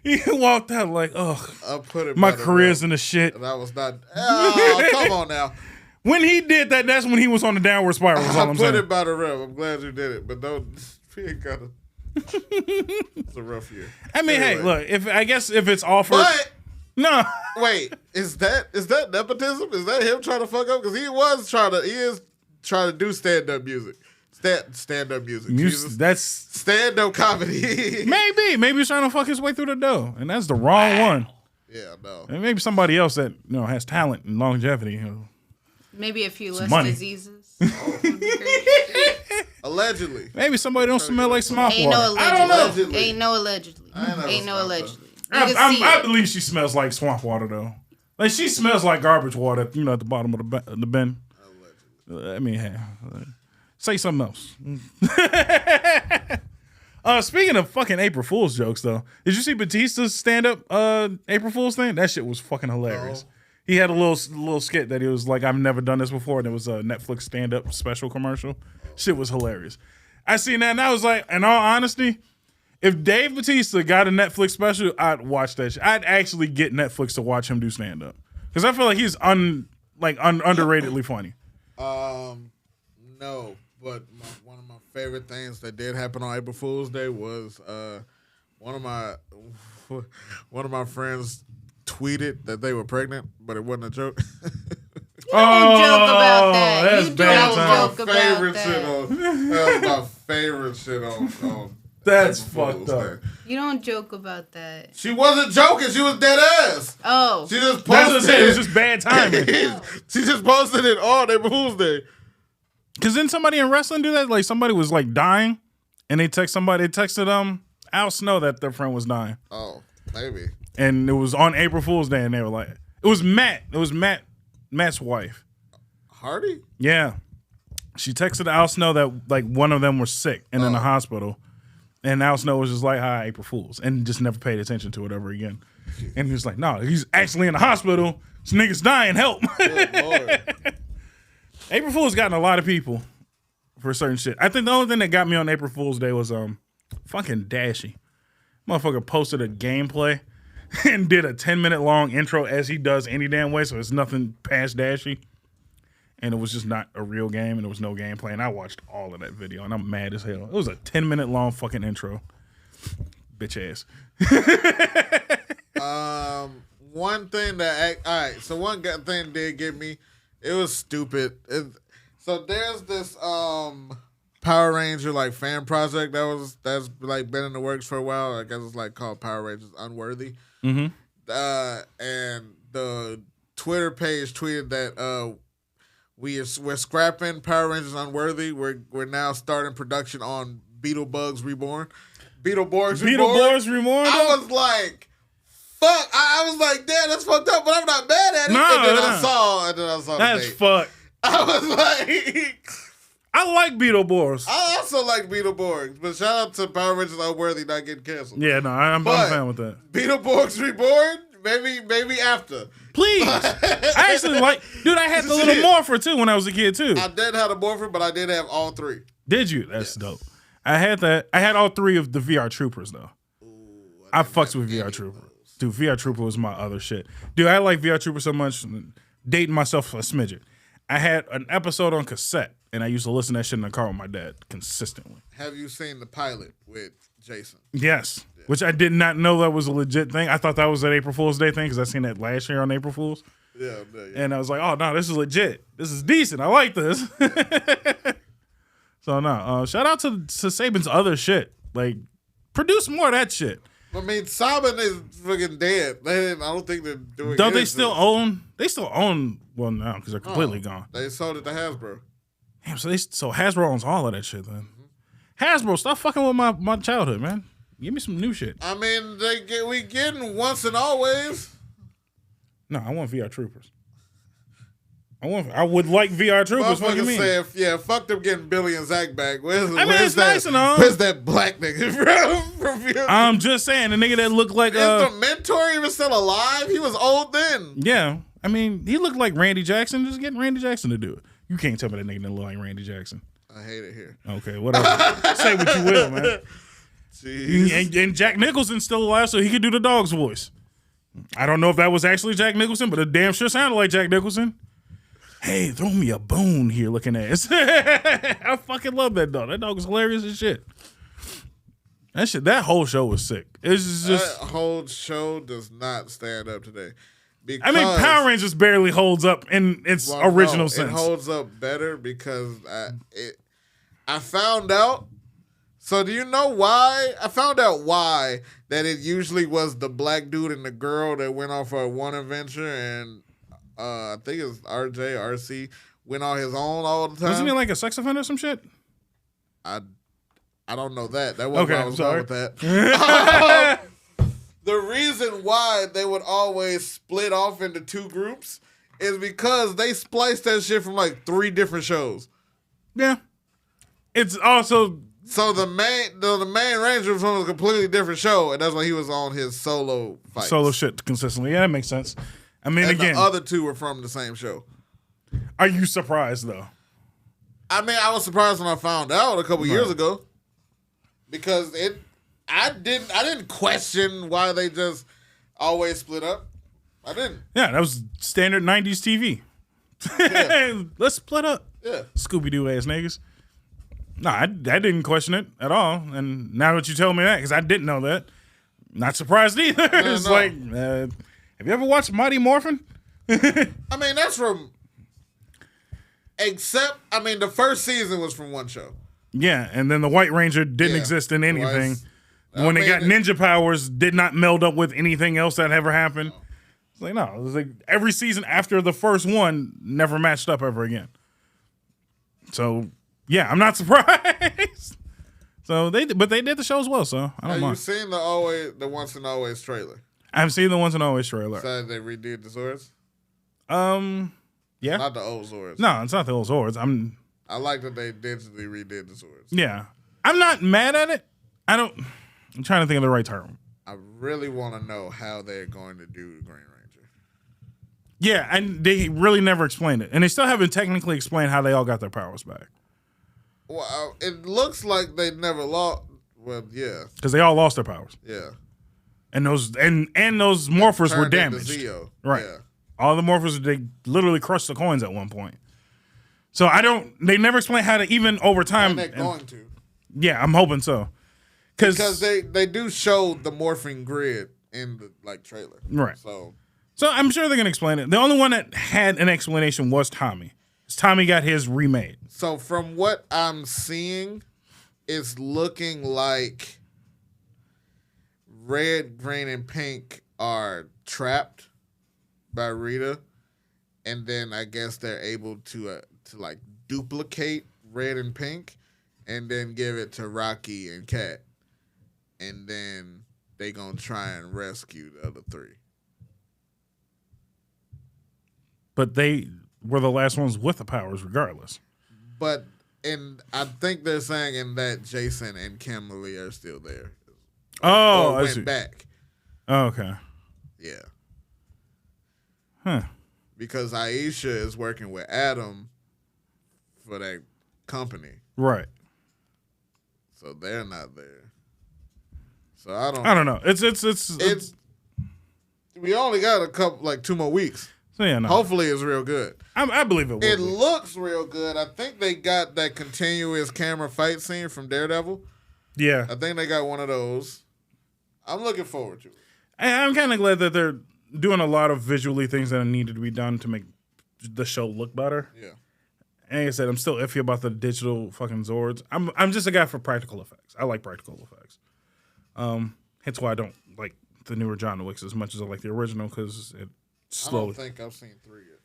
He walked out like, oh, I put it. my by the career's rim. in the shit. And I was not. Oh, come on now. When he did that, that's when he was on the downward spiral. Is all I I'm put saying. it by the rim. I'm glad you did it, but don't. We ain't gotta. It's a rough year. I mean, Anyway. hey, look. If it's offered, But no. wait, is that nepotism? Is that him trying to fuck up? Because he is trying to do stand up music. Stand up music. Jesus. That's Stand up comedy. maybe he's trying to fuck his way through the dough, and that's the wrong one. Yeah, no. And maybe somebody else that has talent and longevity. Maybe a few less money. diseases. Would be great. Allegedly. Maybe somebody don't smell like swamp Ain't no water. I don't know. Allegedly. Ain't no allegedly. Ain't no allegedly. You can see I it. believe she smells like swamp water though. Like she smells like garbage water, at the bottom of the bin. I mean, hey, say something else. Speaking of fucking April Fool's jokes though, did you see Batista's stand up April Fool's thing? That shit was fucking hilarious. He had a little skit that he was like, I've never done this before, and it was a Netflix stand-up special commercial. Shit was hilarious. I seen that, and I was like, in all honesty, if Dave Bautista got a Netflix special, I'd watch that shit. I'd actually get Netflix to watch him do stand-up. Because I feel like he's underratedly funny. No, but one of my favorite things that did happen on April Fool's Day was one of my friends tweeted that they were pregnant, but it wasn't a joke. You don't joke about that. That's You bad don't time. joke about that. That was my favorite shit on That's April fucked Fool's up. Day. You don't joke about that. She wasn't joking. She was dead ass. Oh. She just That's what I'm posted saying. It was it. just bad timing. She just posted it on April Fool's Day. Because didn't somebody in wrestling do that? Like somebody was like dying, and they texted Al Snow that their friend was dying. Oh, maybe. And it was on April Fool's Day, and they were like, it was Matt's wife. Hardy? Yeah. She texted Al Snow that like one of them was sick and in the hospital. And Al Snow was just like, hi, April Fools. And just never paid attention to it ever again. And he was like, no, he's actually in the hospital. This nigga's dying, help. Good Lord. April Fool's gotten a lot of people for certain shit. I think the only thing that got me on April Fool's Day was fucking Dashy. Motherfucker posted a gameplay and did a 10-minute long intro as he does any damn way, so it's nothing past Dashy. And it was just not a real game, and there was no gameplay. And I watched all of that video, and I'm mad as hell. It was a 10-minute long fucking intro. Bitch ass. One thing one thing did get me. It was stupid. So there's this Power Ranger like fan project that's like been in the works for a while. I guess it's like called Power Rangers Unworthy. Mm-hmm. And the Twitter page tweeted that we're scrapping Power Rangers Unworthy. We're now starting production on Beetleborgs Reborn. Beetleborgs Reborn. I was like, fuck. I was like, damn, that's fucked up, but I'm not mad at it. And then I saw that's the date. fucked. I was like, I like Beetleborgs. I also like Beetleborgs, but shout out to Power Rangers Unworthy not getting canceled. Yeah, no, I'm a fan with that. Beetleborgs Reborn, maybe after. Please. I actually dude, I had the little morpher too when I was a kid too. I did have a morpher, but I did have all three. Did you? That's dope. I had that. I had all three of the VR Troopers though. Ooh, I fucks with VR Trooper. Dude, VR Trooper was my other shit. Dude, I like VR Trooper so much, dating myself a smidget. I had an episode on cassette, and I used to listen to that shit in the car with my dad consistently. Have you seen the pilot with Jason? Yes, which I did not know that was a legit thing. I thought that was an April Fool's Day thing because I seen that last year on April Fool's. Yeah. And I was like, oh, no, this is legit. This is decent. I like this. So, no, shout out to Saban's other shit. Like, produce more of that shit. I mean, Saban is freaking dead. I don't think they're doing. Don't they still own? They still own. Well, no, because they're completely gone. They sold it to Hasbro. Damn, so Hasbro owns all of that shit then. Hasbro, stop fucking with my childhood, man. Give me some new shit. I mean, we getting once and always. No, I want VR Troopers. I would like VR Troopers. What do you mean? Yeah, fuck them getting Billy and Zach back. It's nice and all. Where's that black nigga from I'm just saying, the nigga that looked like is the mentor even still alive? He was old then. Yeah, I mean, he looked like Randy Jackson. Just get Randy Jackson to do it. You can't tell me that nigga didn't look like Randy Jackson. I hate it here. Okay, whatever. Say what you will, man. Jeez. And Jack Nicholson's still alive, so he could do the dog's voice. I don't know if that was actually Jack Nicholson, but it damn sure sounded like Jack Nicholson. Hey, throw me a bone here looking ass. I fucking love that dog. That dog was hilarious as shit. That whole show was sick. It's just that whole show does not stand up today. I mean, Power Rangers barely holds up in its original sense. It holds up better because I found out. So do you know why? I found out why that it usually was the black dude and the girl that went off for one adventure, and I think it's RC went on his own all the time. Wasn't he like a sex offender or some shit? I don't know that. That wasn't where I was going with that. The reason why they would always split off into two groups is because they spliced that shit from like 3 different shows. Yeah. It's also... So the main Ranger was from a completely different show, and that's why he was on his solo fights. Solo shit consistently. Yeah, that makes sense. I mean, and again, the other two were from the same show. are you surprised though? I mean, I was surprised when I found out a couple years ago because I didn't question why they just always split up. I didn't. Yeah, that was standard 90s TV. Yeah. Let's split up. Yeah. Scooby-Doo ass niggas. No, I didn't question it at all. And now that you tell me that, because I didn't know that, not surprised either. It's no. like, have you ever watched Mighty Morphin? I mean, that's from. Except, I mean, the first season was from one show. Yeah, and then the White Ranger didn't Yeah. exist in anything. I When they mean, got ninja powers, did not meld up with anything else that ever happened. It's like, no, it was like every season after the first one never matched up ever again. So, yeah, I'm not surprised. So they did the show as well, so I don't Have mind. you seen the Once and Always trailer? I've seen the Once and Always trailer. Besides they redid the Zords? Yeah. Not the old Zords. No, it's not the old Zords. I like that they digitally redid the Zords. Yeah. I'm not mad at it. I'm trying to think of the right term. I really want to know how they're going to do Green Ranger. Yeah, and they really never explained it. And they still haven't technically explained how they all got their powers back. Well, it looks like they never lost. Well, yeah. Because they all lost their powers. Yeah. And those morphers were Turned into damaged. Zeo. Right. Yeah. All the morphers, they literally crushed the coins at one point. So they never explain how to even over time. And they're going to. Yeah, I'm hoping so. Because they do show the morphing grid in the trailer. Right. So I'm sure they're going to explain it. The only one that had an explanation was Tommy. Tommy got his remade. So from what I'm seeing, it's looking like red, green, and pink are trapped by Rita, and then I guess they're able to duplicate red and pink, and then give it to Rocky and Kat, and then they gonna try and rescue the other three. But they were the last ones with the powers, regardless. But I think they're saying in that Jason and Kimberly are still there. Oh, or I went see. back. Oh, okay. Yeah. Huh. Because Aisha is working with Adam for that company. Right. So they're not there. So I don't know. It's we only got a couple 2 more weeks. So yeah, no. Hopefully it's real good. I believe it will. It looks real good. I think they got that continuous camera fight scene from Daredevil. Yeah. I think they got one of those. I'm looking forward to it. I'm kind of glad that they're doing a lot of visually things that needed to be done to make the show look better. Yeah. And like I said, I'm still iffy about the digital fucking Zords. I'm just a guy for practical effects. I like practical effects. Hence why I don't like the newer John Wicks as much as I like the original, because it slowly. I don't think I've seen 3 yet.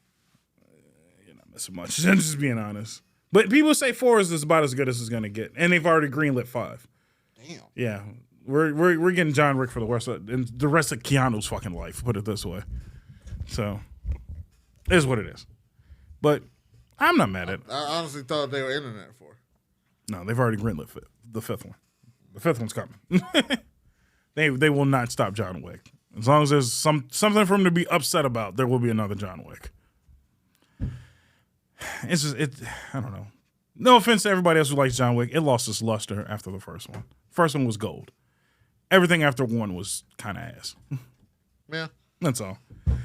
You're not missing much. I'm just being honest. But people say 4 is about as good as it's gonna get, and they've already greenlit 5. Damn. Yeah, we're getting John Wick for the rest of Keanu's fucking life. Put it this way. So, it is what it is. But I'm not mad at it. I honestly thought they were ending that for. No, they've already greenlit the 5th one. The 5th one's coming. They will not stop John Wick. As long as there's something for him to be upset about, there will be another John Wick. It's just I don't know. No offense to everybody else who likes John Wick. It lost its luster after the first one. First one was gold. Everything after 1 was kind of ass. Yeah. That's all.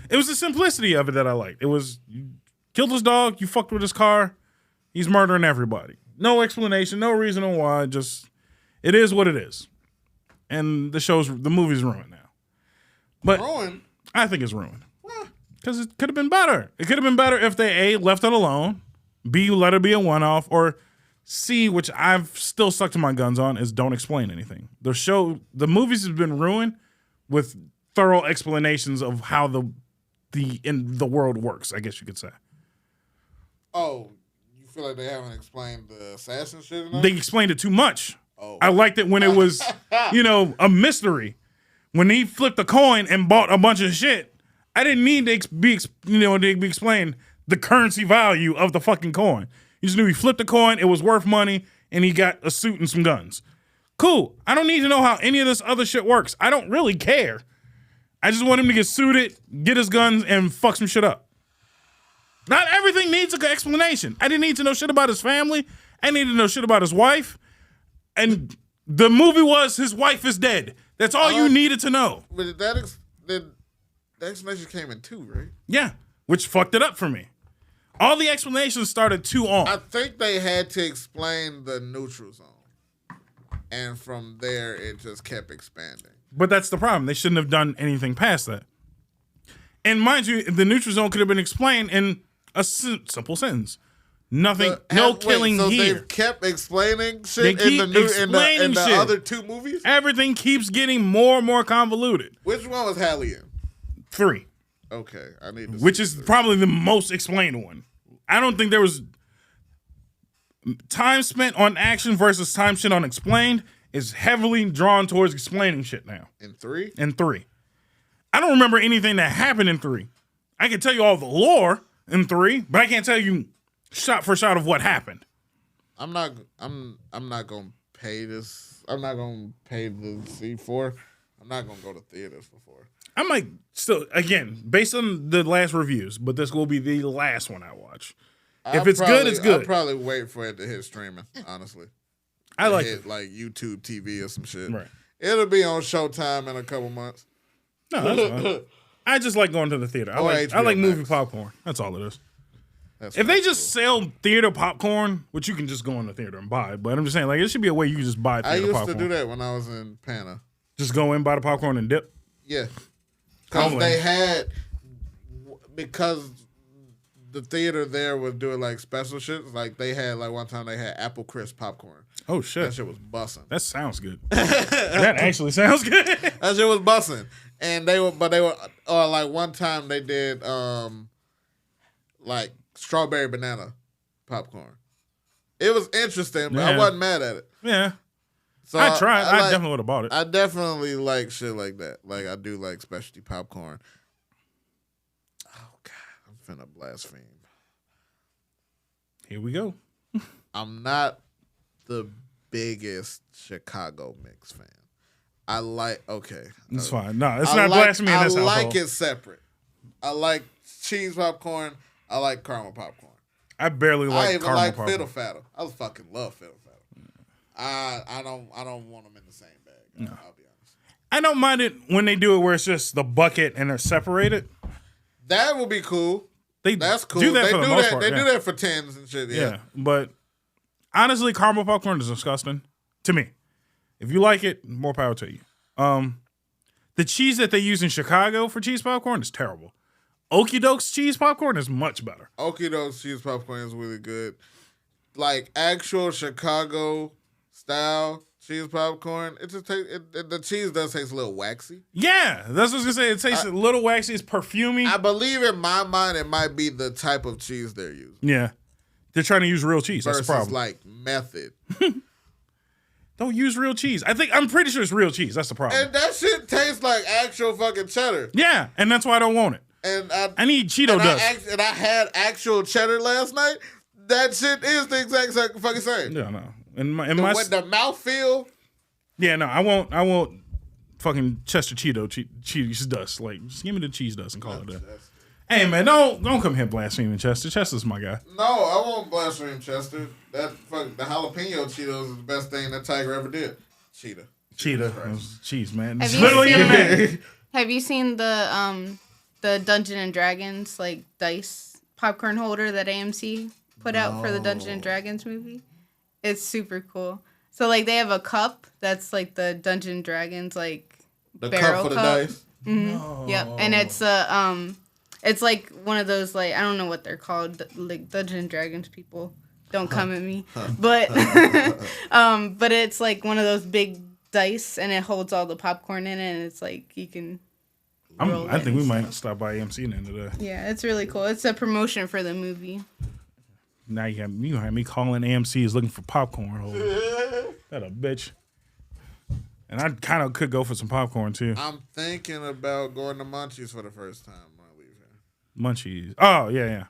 It was the simplicity of it that I liked. It was, you killed his dog, you fucked with his car, he's murdering everybody. No explanation, no reason on why, just, it is what it is. And the movie's ruined now. But Ruined? I think it's ruined. Because it could have been better. It could have been better if they A, left it alone, B, let it be a one-off, or C, which I've still stuck to my guns on, is don't explain anything. The movies have been ruined with thorough explanations of how the world works, I guess you could say. Oh, you feel like they haven't explained the assassin shit enough? They explained it too much. Oh. I liked it when it was, a mystery. When he flipped a coin and bought a bunch of shit, I didn't need to be explained the currency value of the fucking coin. You just knew he flipped a coin, it was worth money, and he got a suit and some guns. Cool. I don't need to know how any of this other shit works. I don't really care. I just want him to get suited, get his guns, and fuck some shit up. Not everything needs an explanation. I didn't need to know shit about his family. I needed to know shit about his wife. And the movie was his wife is dead. That's all you needed to know. But the explanation came in 2, right? Yeah, which fucked it up for me. All the explanations started 2 on. I think they had to explain the neutral zone. And from there, it just kept expanding. But that's the problem. They shouldn't have done anything past that. And mind you, the neutral zone could have been explained in a simple sentence. Nothing, killing so here. They kept explaining shit They keep in the explaining shit. other 2 movies? Everything keeps getting more and more convoluted. Which one was Halle in? 3. Okay, I need to Which see is 3. probably the most explained one. I don't think there was time spent on action versus time spent on explained is heavily drawn towards explaining shit now. In 3? In 3. I don't remember anything that happened in 3. I can tell you all the lore in 3, but I can't tell you shot for shot of what happened. I'm not gonna pay this. I'm not gonna pay the C4. I'm not gonna go to theaters for 4. I might still, again, based on the last reviews, but this will be the last one I watch. If it's good, it's good. I'll probably wait for it to hit streaming, honestly. I like hit it. like YouTube TV or some shit. Right. It'll be on Showtime in a couple months. No, that's fine. I just like going to the theater. I like HBO movie Max. popcorn. That's all it is. That's If they just sell theater popcorn, which you can just go in the theater and buy, but I'm just saying, like, it should be a way you can just buy I theater used popcorn. to do that when I was in Pana. Just go in, buy the popcorn, and dip. Yeah. Because because the theater there was doing like special shit. Like they had like one time they had apple crisp popcorn. Oh That shit, shit was bussin'. that sounds good. That actually sounds good. That shit was bussin'. And they were like one time they did like strawberry banana popcorn. It was interesting, but I Yeah. wasn't mad at it. Yeah, So I tried. I like- definitely would have bought it. I definitely like shit like that. Like I do like specialty popcorn. Oh God, I'm finna blaspheme. Here we go. I'm not the biggest Chicago mix fan. I like It's fine. No, it's not blasphemy in this I household. like it separate. I like cheese popcorn. I like caramel popcorn. I barely I like even caramel like popcorn. fiddle faddle. I fucking love fiddle faddle. I don't want them in the same bag. No. I'll be honest. I don't mind it when they do it where it's just the bucket and they're separated. That would be cool. That's cool. Do that they for the do most that. part. They yeah. do that for tens and shit. Yeah, Yeah. but honestly, caramel popcorn is disgusting to me. If you like it, more power to you. The cheese that they use in Chicago for cheese popcorn is terrible. Okie Doke's cheese popcorn is much better. Okie Doke's cheese popcorn is really good. Like actual Chicago style cheese popcorn, it just the cheese does taste a little waxy. Yeah, that's what I was gonna say. It tastes a little waxy. It's perfumey. I believe in my mind it might be the type of cheese they're using. Yeah, they're trying to use real cheese. That's the Versus problem. like method. Don't use real cheese. I'm pretty sure it's real cheese. That's the problem. And that shit tastes like actual fucking cheddar. Yeah, and that's why I don't want it. And I need Cheeto dust. I had actual cheddar last night. That shit is the exact fucking same. Yeah, no. With the mouthfeel. Yeah, no. I won't. Fucking Chester cheese dust. Like, just give me the cheese dust and call it that. Hey man, don't come here blaspheming Chester. Chester's my guy. No, I won't blaspheme Chester. The jalapeno Cheetos is the best thing that Tiger ever did. Cheetah. Cheese, man. Have It's you literally seen in the name. Have you seen the Dungeon and Dragons like dice popcorn holder that AMC put out for the Dungeon and Dragons movie? It's super cool. So like they have a cup that's like the Dungeon and Dragons like The barrel cup for the dice. Mm-hmm. Yep, and it's like one of those like I don't know what they're called, like Dungeons and Dragons people. Don't come at me, but but it's like one of those big dice, and it holds all the popcorn in it, and it's like you can. I think we might stop by AMC in the end of the day. Yeah, it's really cool. It's a promotion for the movie. Now you have me calling AMC is looking for popcorn holder. That a bitch. And I kind of could go for some popcorn too. I'm thinking about going to Munchies for the first time when I leave here. Munchies. Oh yeah.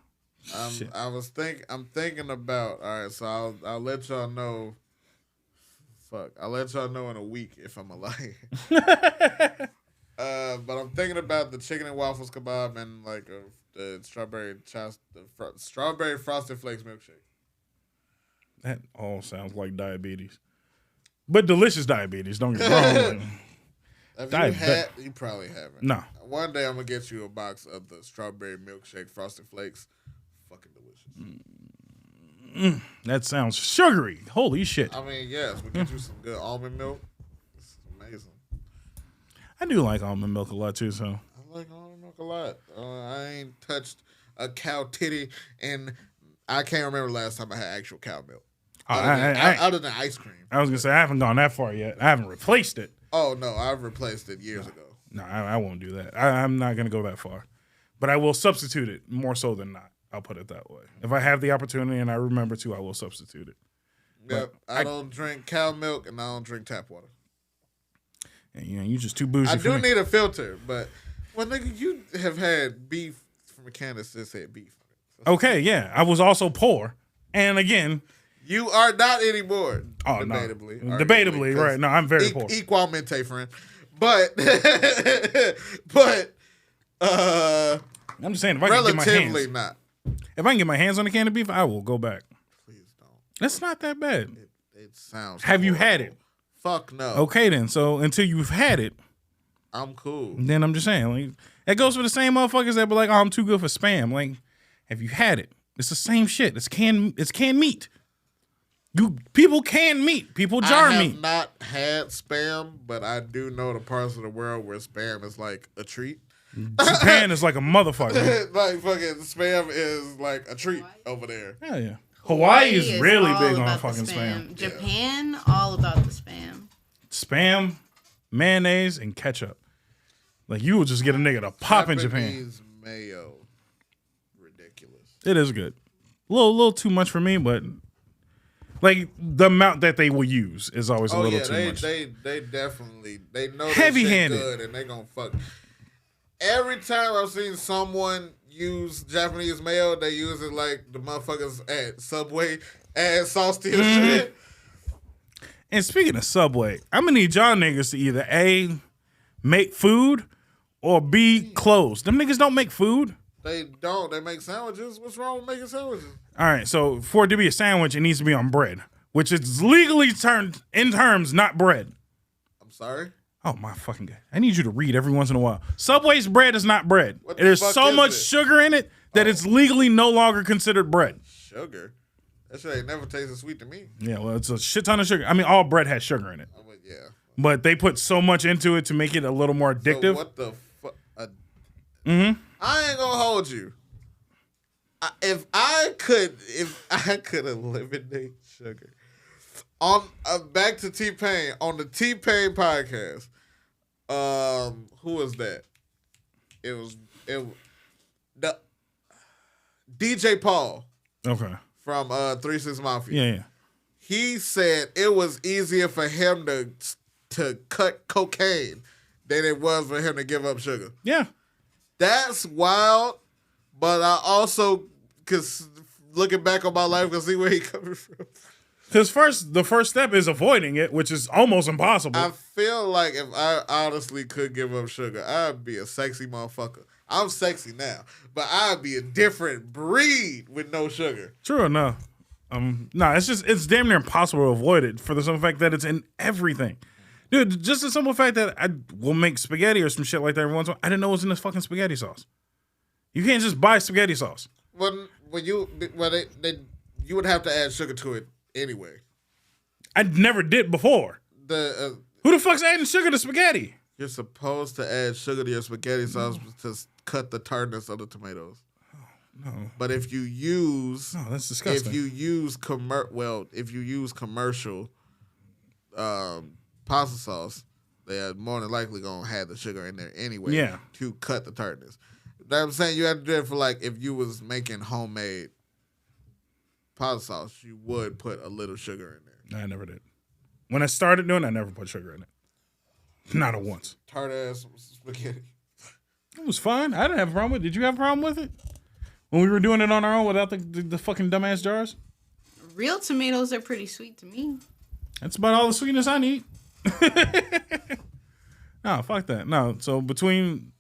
I'm thinking about. All right, so I'll let y'all know. Fuck, I'll let y'all know in a week if I'm alive. But I'm thinking about the chicken and waffles kebab and like the strawberry frosted flakes milkshake. That all sounds like diabetes, but delicious diabetes. Don't get me wrong. Have you had? You probably haven't. No. One day I'm gonna get you a box of the strawberry milkshake frosted flakes. Fucking delicious. That sounds sugary. Holy shit. I mean, yes, we'll get you some good almond milk. It's amazing. I do like almond milk a lot too. So I like almond milk a lot. I ain't touched a cow titty, and I can't remember the last time I had actual cow milk. Other than ice cream. I was gonna say I haven't gone that far yet. I haven't replaced it. Oh no, I've replaced it years ago. No, I won't do that. I'm not gonna go that far, but I will substitute it more so than not. I'll put it that way. If I have the opportunity and I remember to, I will substitute it. Yep, I don't drink cow milk and I don't drink tap water. And, you just too bougie. I do need a filter, but nigga, you have had beef from a can that said beef. Okay, yeah, I was also poor, and again. You are not anymore. Oh, debatably. No. Debatably, right. No, I'm very poor. Equalmente, friend. But I'm just saying, if I can get my hands, relatively not. If I can get my hands on a can of beef, I will go back. Please don't. That's not that bad. It sounds Have horrible. you had it? Fuck no. Okay, then. So until you've had it, I'm cool. Then I'm just saying, like, that goes for the same motherfuckers that be like, oh, I'm too good for Spam. Like, have you had it? It's the same shit. It's canned meat. People can meat. People jar meat. I have not had Spam, but I do know the parts of the world where Spam is like a treat. Japan is like a motherfucker. Like fucking Spam is like a treat over there. Hell yeah. Hawaii is really big on fucking Spam. Japan, all about the Spam. Spam, mayonnaise, and ketchup. Like, you would just get a nigga to pop in Japan. Japanese mayo. Ridiculous. It is good. A little too much for me, but like the amount that they will use is always a little too much. They definitely know heavy-handed, good and they gonna fuck. Every time I've seen someone use Japanese mayo, they use it like the motherfuckers at Subway add sauce to your shit. And speaking of Subway, I'm gonna need y'all niggas to either A, make food, or B, close. Them niggas don't make food. They don't. They make sandwiches. What's wrong with making sandwiches? All right, so for it to be a sandwich, it needs to be on bread, which is legally turned in terms not bread. I'm sorry? Oh, my fucking God. I need you to read every once in a while. Subway's bread is not bread. There's so much sugar in it that it's legally no longer considered bread. Sugar? That shit ain't never tasted sweet to me. Yeah, well, it's a shit ton of sugar. I mean, all bread has sugar in it. Oh, yeah. But they put so much into it to make it a little more addictive. So what the fuck? I ain't gonna hold you. If I could eliminate sugar on back to T-Pain on the T-Pain podcast. Who was that? It was the DJ Paul. Okay. From 3 6 Mafia. Yeah. He said it was easier for him to cut cocaine than it was for him to give up sugar. Yeah. That's wild, but I also, cause looking back on my life, can see where he coming from. Because the first step is avoiding it, which is almost impossible. I feel like if I honestly could give up sugar, I'd be a sexy motherfucker. I'm sexy now, but I'd be a different breed with no sugar. True enough. No, it's damn near impossible to avoid it for the simple fact that it's in everything. Dude, just the simple fact that I will make spaghetti or some shit like that every once in a while. I didn't know it was in this fucking spaghetti sauce. You can't just buy spaghetti sauce. You would have to add sugar to it anyway. I never did before. Who the fuck's adding sugar to spaghetti? You're supposed to add sugar to your spaghetti sauce to cut the tartness of the tomatoes. Oh, no. But if you use that's disgusting. If you use commercial pasta sauce, they are more than likely gonna have the sugar in there anyway to cut the tartness. That I'm saying you have to do it for like if you was making homemade pasta sauce, you would put a little sugar in there. I never did. When I started doing it, I never put sugar in it. Not a once. Tart ass spaghetti. It was fine. I didn't have a problem with it. Did you have a problem with it? When we were doing it on our own without the fucking dumbass jars? Real tomatoes are pretty sweet to me. That's about all the sweetness I need. No, fuck that. No. So between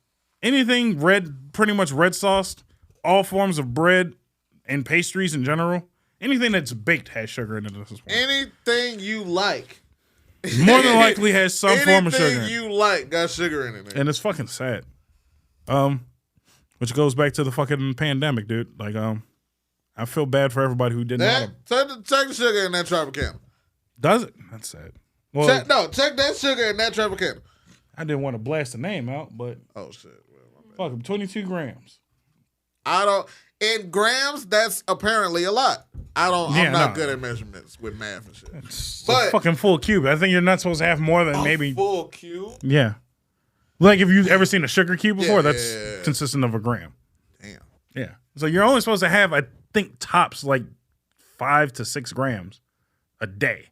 anything red, pretty much red sauced, all forms of bread and pastries in general, anything that's baked has sugar in it at this point. Anything you like. More than likely has some form of sugar. Anything you like got sugar in it. And it's fucking sad. Which goes back to the fucking pandemic, dude. Like, I feel bad for everybody who didn't know. Check the sugar in that Tropicana. Does it? That's sad. Well, check that sugar in that Tropicana. I didn't want to blast the name out, but oh shit, fuck him, 22 grams. I don't in grams. That's apparently a lot. I'm not good at measurements with math and shit. But a fucking full cube. I think you're not supposed to have more than maybe full cube. Yeah, like if you've ever seen a sugar cube before, that's consistent of a gram. Damn. Yeah. So you're only supposed to have, I think, tops like 5 to 6 grams a day.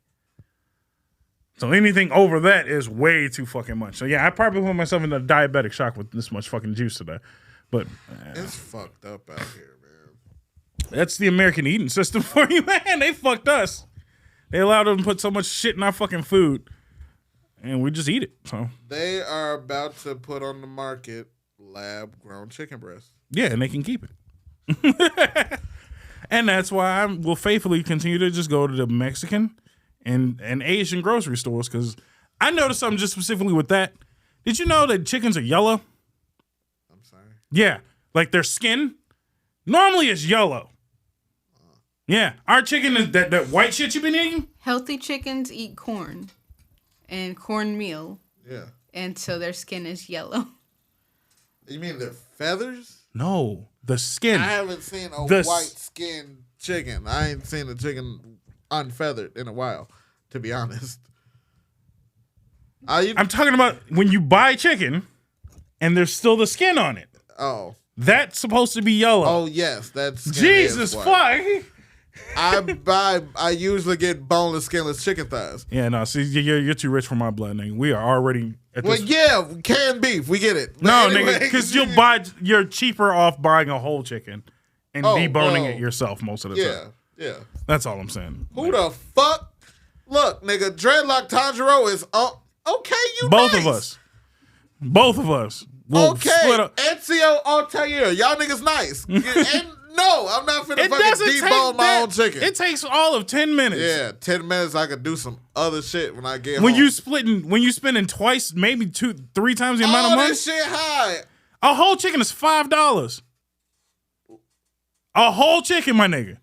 So anything over that is way too fucking much. So yeah, I probably put myself in a diabetic shock with this much fucking juice today. But it's fucked up out here, man. That's the American eating system for you, man. They fucked us. They allowed them to put so much shit in our fucking food, and we just eat it. So they are about to put on the market lab-grown chicken breast. Yeah, and they can keep it. And that's why I will faithfully continue to just go to the Mexican and Asian grocery stores, because I noticed something just specifically with that. Did you know that chickens are yellow? I'm sorry. Yeah, like their skin normally is yellow. Yeah, our chicken is that white shit you've been eating. Healthy chickens eat corn and cornmeal. Yeah. And so their skin is yellow. You mean their feathers? No, the skin. I haven't seen a white skinned chicken. I ain't seen a chicken unfeathered in a while, to be honest. I'm talking about when you buy chicken and there's still the skin on it. Oh. That's supposed to be yellow. Oh, yes. That's Jesus fuck. I usually get boneless, skinless chicken thighs. Yeah, no, see, you're too rich for my blood, nigga. We are already at this. Well, yeah, canned beef, we get it. No, anyway, nigga, because you're cheaper off buying a whole chicken and deboning it yourself most of the time. Yeah. That's all I'm saying. Who the fuck? Look, nigga, Dreadlock Tanjiro is okay. Both of us. We'll split up. Ezio Altair, y'all niggas nice. And no, I'm not finna fucking debone my own chicken. It takes all of 10 minutes. Yeah, 10 minutes. I could do some other shit when I get when home. When you spending twice, maybe 2-3 times the amount of money. This shit high. A whole chicken is $5. A whole chicken, my nigga.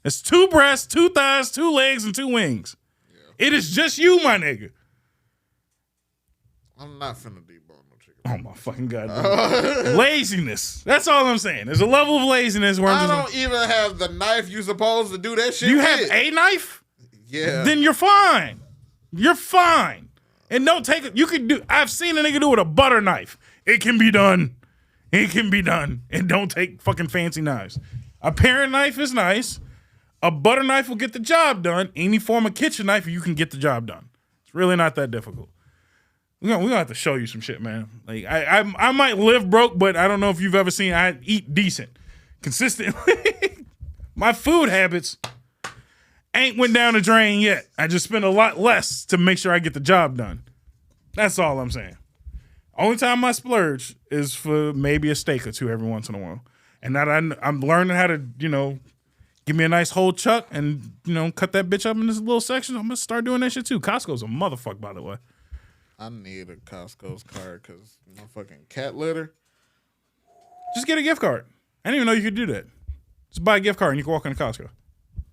It's 2 breasts, 2 thighs, 2 legs, and 2 wings. Yeah. It is just you, my nigga. I'm not finna debone no chicken. Oh my fucking god. Laziness. That's all I'm saying. There's a level of laziness where I don't even have the knife you supposed to do that shit. You have a knife? Yeah. Then you're fine. You're fine. And don't take it. You can do. I've seen a nigga do it with a butter knife. It can be done. It can be done. And don't take fucking fancy knives. A paring knife is nice. A butter knife will get the job done. Any form of kitchen knife, you can get the job done. It's really not that difficult. We're gonna have to show you some shit, man. Like I might live broke, but I don't know if you've ever seen I eat decent consistently. My food habits ain't went down the drain yet. I just spend a lot less to make sure I get the job done. That's all I'm saying. Only time I splurge is for maybe a steak or two every once in a while. And now that I'm learning how to, give me a nice whole chuck and, cut that bitch up in this little section, I'm going to start doing that shit too. Costco's a motherfucker, by the way. I need a Costco's card because my fucking cat litter. Just get a gift card. I didn't even know you could do that. Just buy a gift card and you can walk into Costco.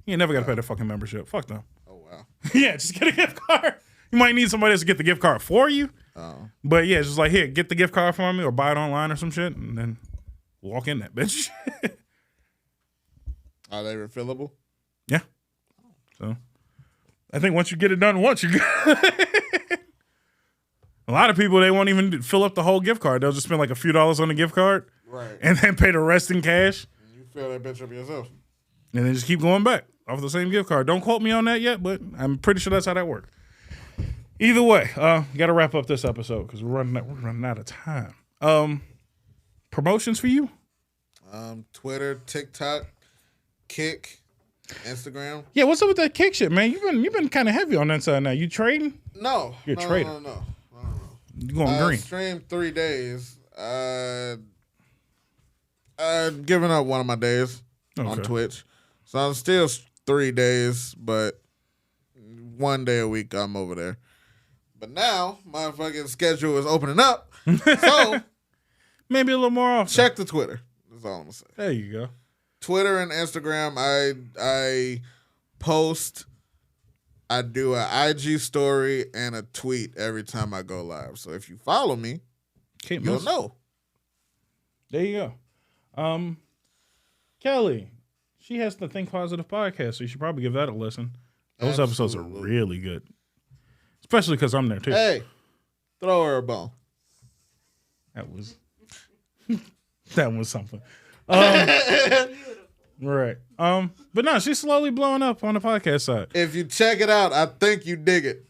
You ain't never got to pay the fucking membership. Fuck them. Oh, wow. Yeah, just get a gift card. You might need somebody else to get the gift card for you. Oh. But yeah, just like, here, get the gift card for me or buy it online or some shit and then walk in that bitch. Are they refillable? Yeah. So I think once you get it done once, you get a lot of people, they won't even fill up the whole gift card. They'll just spend like a few dollars on the gift card. Right. And then pay the rest in cash. And you fill that bitch up yourself. And then just keep going back off the same gift card. Don't quote me on that yet, but I'm pretty sure that's how that works. Either way, got to wrap up this episode because we're running out of time. Promotions for you? Twitter, TikTok, Kick, Instagram. Yeah, what's up with that Kick shit, man? You've been kind of heavy on that side now. You trading? No. You're a trader. No. You going green? Streamed 3 days. Giving up one of my days on Twitch. So I'm still 3 days, but 1 day a week I'm over there. But now my fucking schedule is opening up. So maybe a little more often. Check the Twitter. That's all I'm gonna say. There you go. Twitter and Instagram, I post. I do an IG story and a tweet every time I go live. So if you follow me, you'll know. There you go. Kelly, she has the Think Positive podcast, so you should probably give that a listen. Those episodes are really good. Especially because I'm there too. Hey, throw her a bone. That was something. Right. But no, she's slowly blowing up on the podcast side. If you check it out, I think you dig it.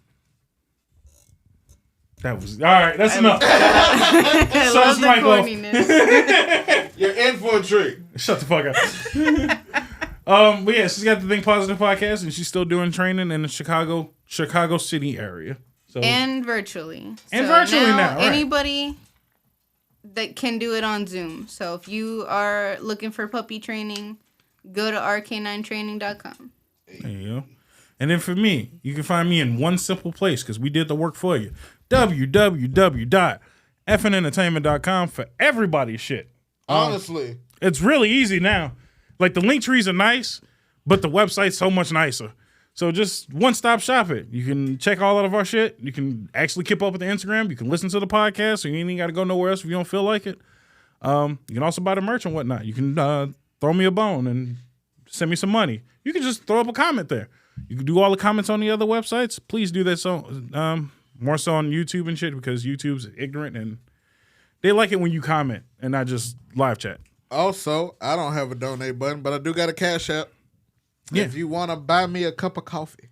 That was all right. That's enough. I love the corniness. You're in for a treat. Shut the fuck up. But yeah, she's got the Think Positive podcast, and she's still doing training in the Chicago City area. So and virtually. And virtually now. Right. Anybody that can do it on Zoom. So if you are looking for puppy training, go to rk9training.com. There you go. And then for me, you can find me in one simple place because we did the work for you. www.fnentertainment.com for everybody's shit. Honestly. It's really easy now. Like the link trees are nice, but the website's so much nicer. So just one-stop shop it. You can check all of our shit. You can actually keep up with the Instagram. You can listen to the podcast, so you ain't even got to go nowhere else if you don't feel like it. You can also buy the merch and whatnot. You can throw me a bone and send me some money. You can just throw up a comment there. You can do all the comments on the other websites. Please do that. So more so on YouTube and shit because YouTube's ignorant and they like it when you comment and not just live chat. Also, I don't have a donate button, but I do got a Cash App. Yeah. If you want to buy me a cup of coffee,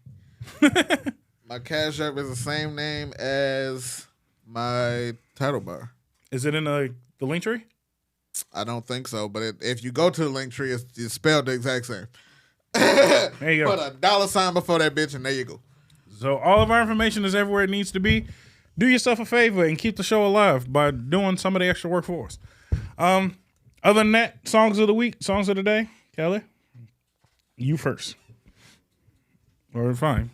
my Cash App is the same name as my title bar. Is it in the link tree? I don't think so, but if you go to the link tree, it's spelled the exact same. There you go. Put a $sign before that bitch, and there you go. So all of our information is everywhere it needs to be. Do yourself a favor and keep the show alive by doing some of the extra work for us. Other than that, songs of the week, songs of the day, Kelly, you first. Or fine.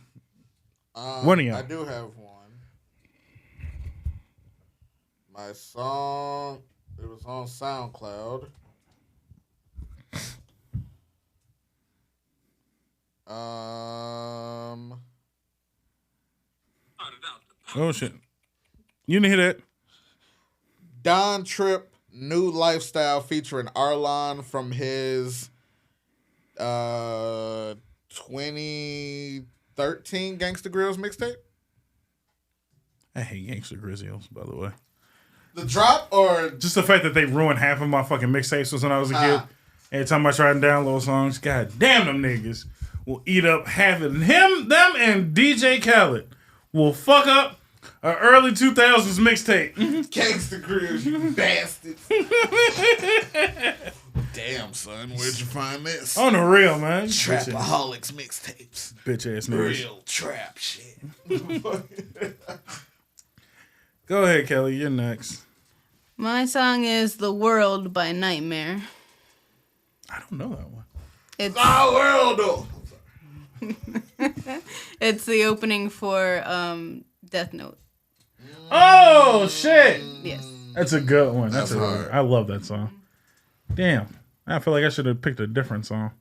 One of y'all. I do have one. My song, it was on SoundCloud. Oh shit! You didn't hear that? Don Trip, New Lifestyle featuring Arlon from his 2013 Gangsta Grills mixtape. I hate Gangsta Grills, by the way. The drop or just the fact that they ruined half of my fucking mixtapes when I was a kid. Every time I tried to download songs, god damn them niggas will eat up half of them and DJ Khaled will fuck up an early 2000s mixtape. Gangsta Grills, you bastards. Damn, son, where'd you find this? On the real, man. Trapaholics mixtapes. Bitch ass niggas. Real trap shit. Go ahead, Kelly. You're next. My song is The World by Nightmare. I don't know that one. It's our world, though. It's the opening for Death Note. Oh, shit. Yes. That's a good one. That's hard. I love that song. Damn. I feel like I should have picked a different song.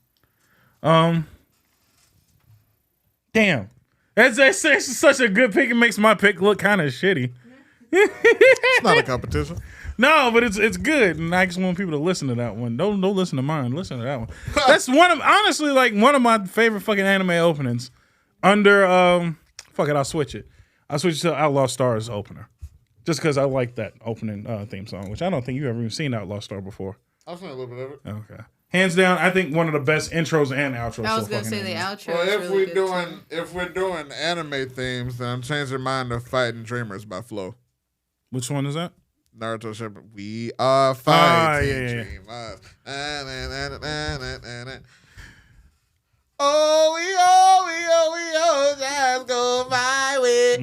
Damn. That's such a good pick. It makes my pick look kind of shitty. It's not a competition. No, but it's good, and I just want people to listen to that one. Don't listen to mine. Listen to that one. That's honestly one of my favorite fucking anime openings. Under fuck it, I'll switch it. I'll switch it to Outlaw Star's opener, just because I like that opening theme song, which I don't think you've ever even seen Outlaw Star before. I've seen a little bit of it. Okay, hands down, I think one of the best intros and outros. I was gonna say the outro. Well, really if we're doing anime themes, then change your mind to "Fighting Dreamers" by Flo. Which one is that? Naruto Shippuden. We are fighting dreamers. Oh, we just go my way.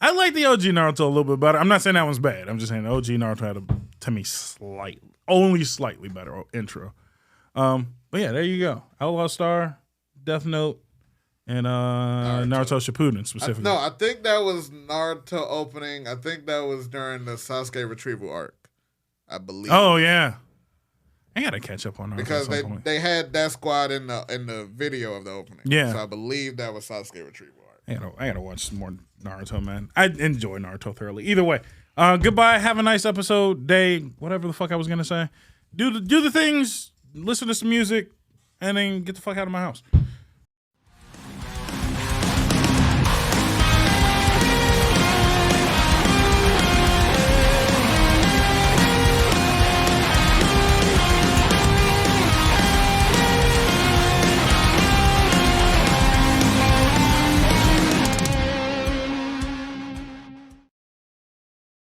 I like the OG Naruto a little bit better. I'm not saying that one's bad. I'm just saying the OG Naruto had to me only slightly better intro. But yeah, there you go. Outlaw Star, Death Note, and Naruto Shippuden specifically. I think that was Naruto opening. I think that was during the Sasuke retrieval arc. I believe. Oh yeah, I gotta catch up on Naruto because at some point. they had that squad in the video of the opening. Yeah, so I believe that was Sasuke retrieval arc. I gotta watch some more Naruto, man. I enjoy Naruto thoroughly. Either way, goodbye. Have a nice episode, day, whatever the fuck I was gonna say. Do the things. Listen to some music, and then get the fuck out of my house.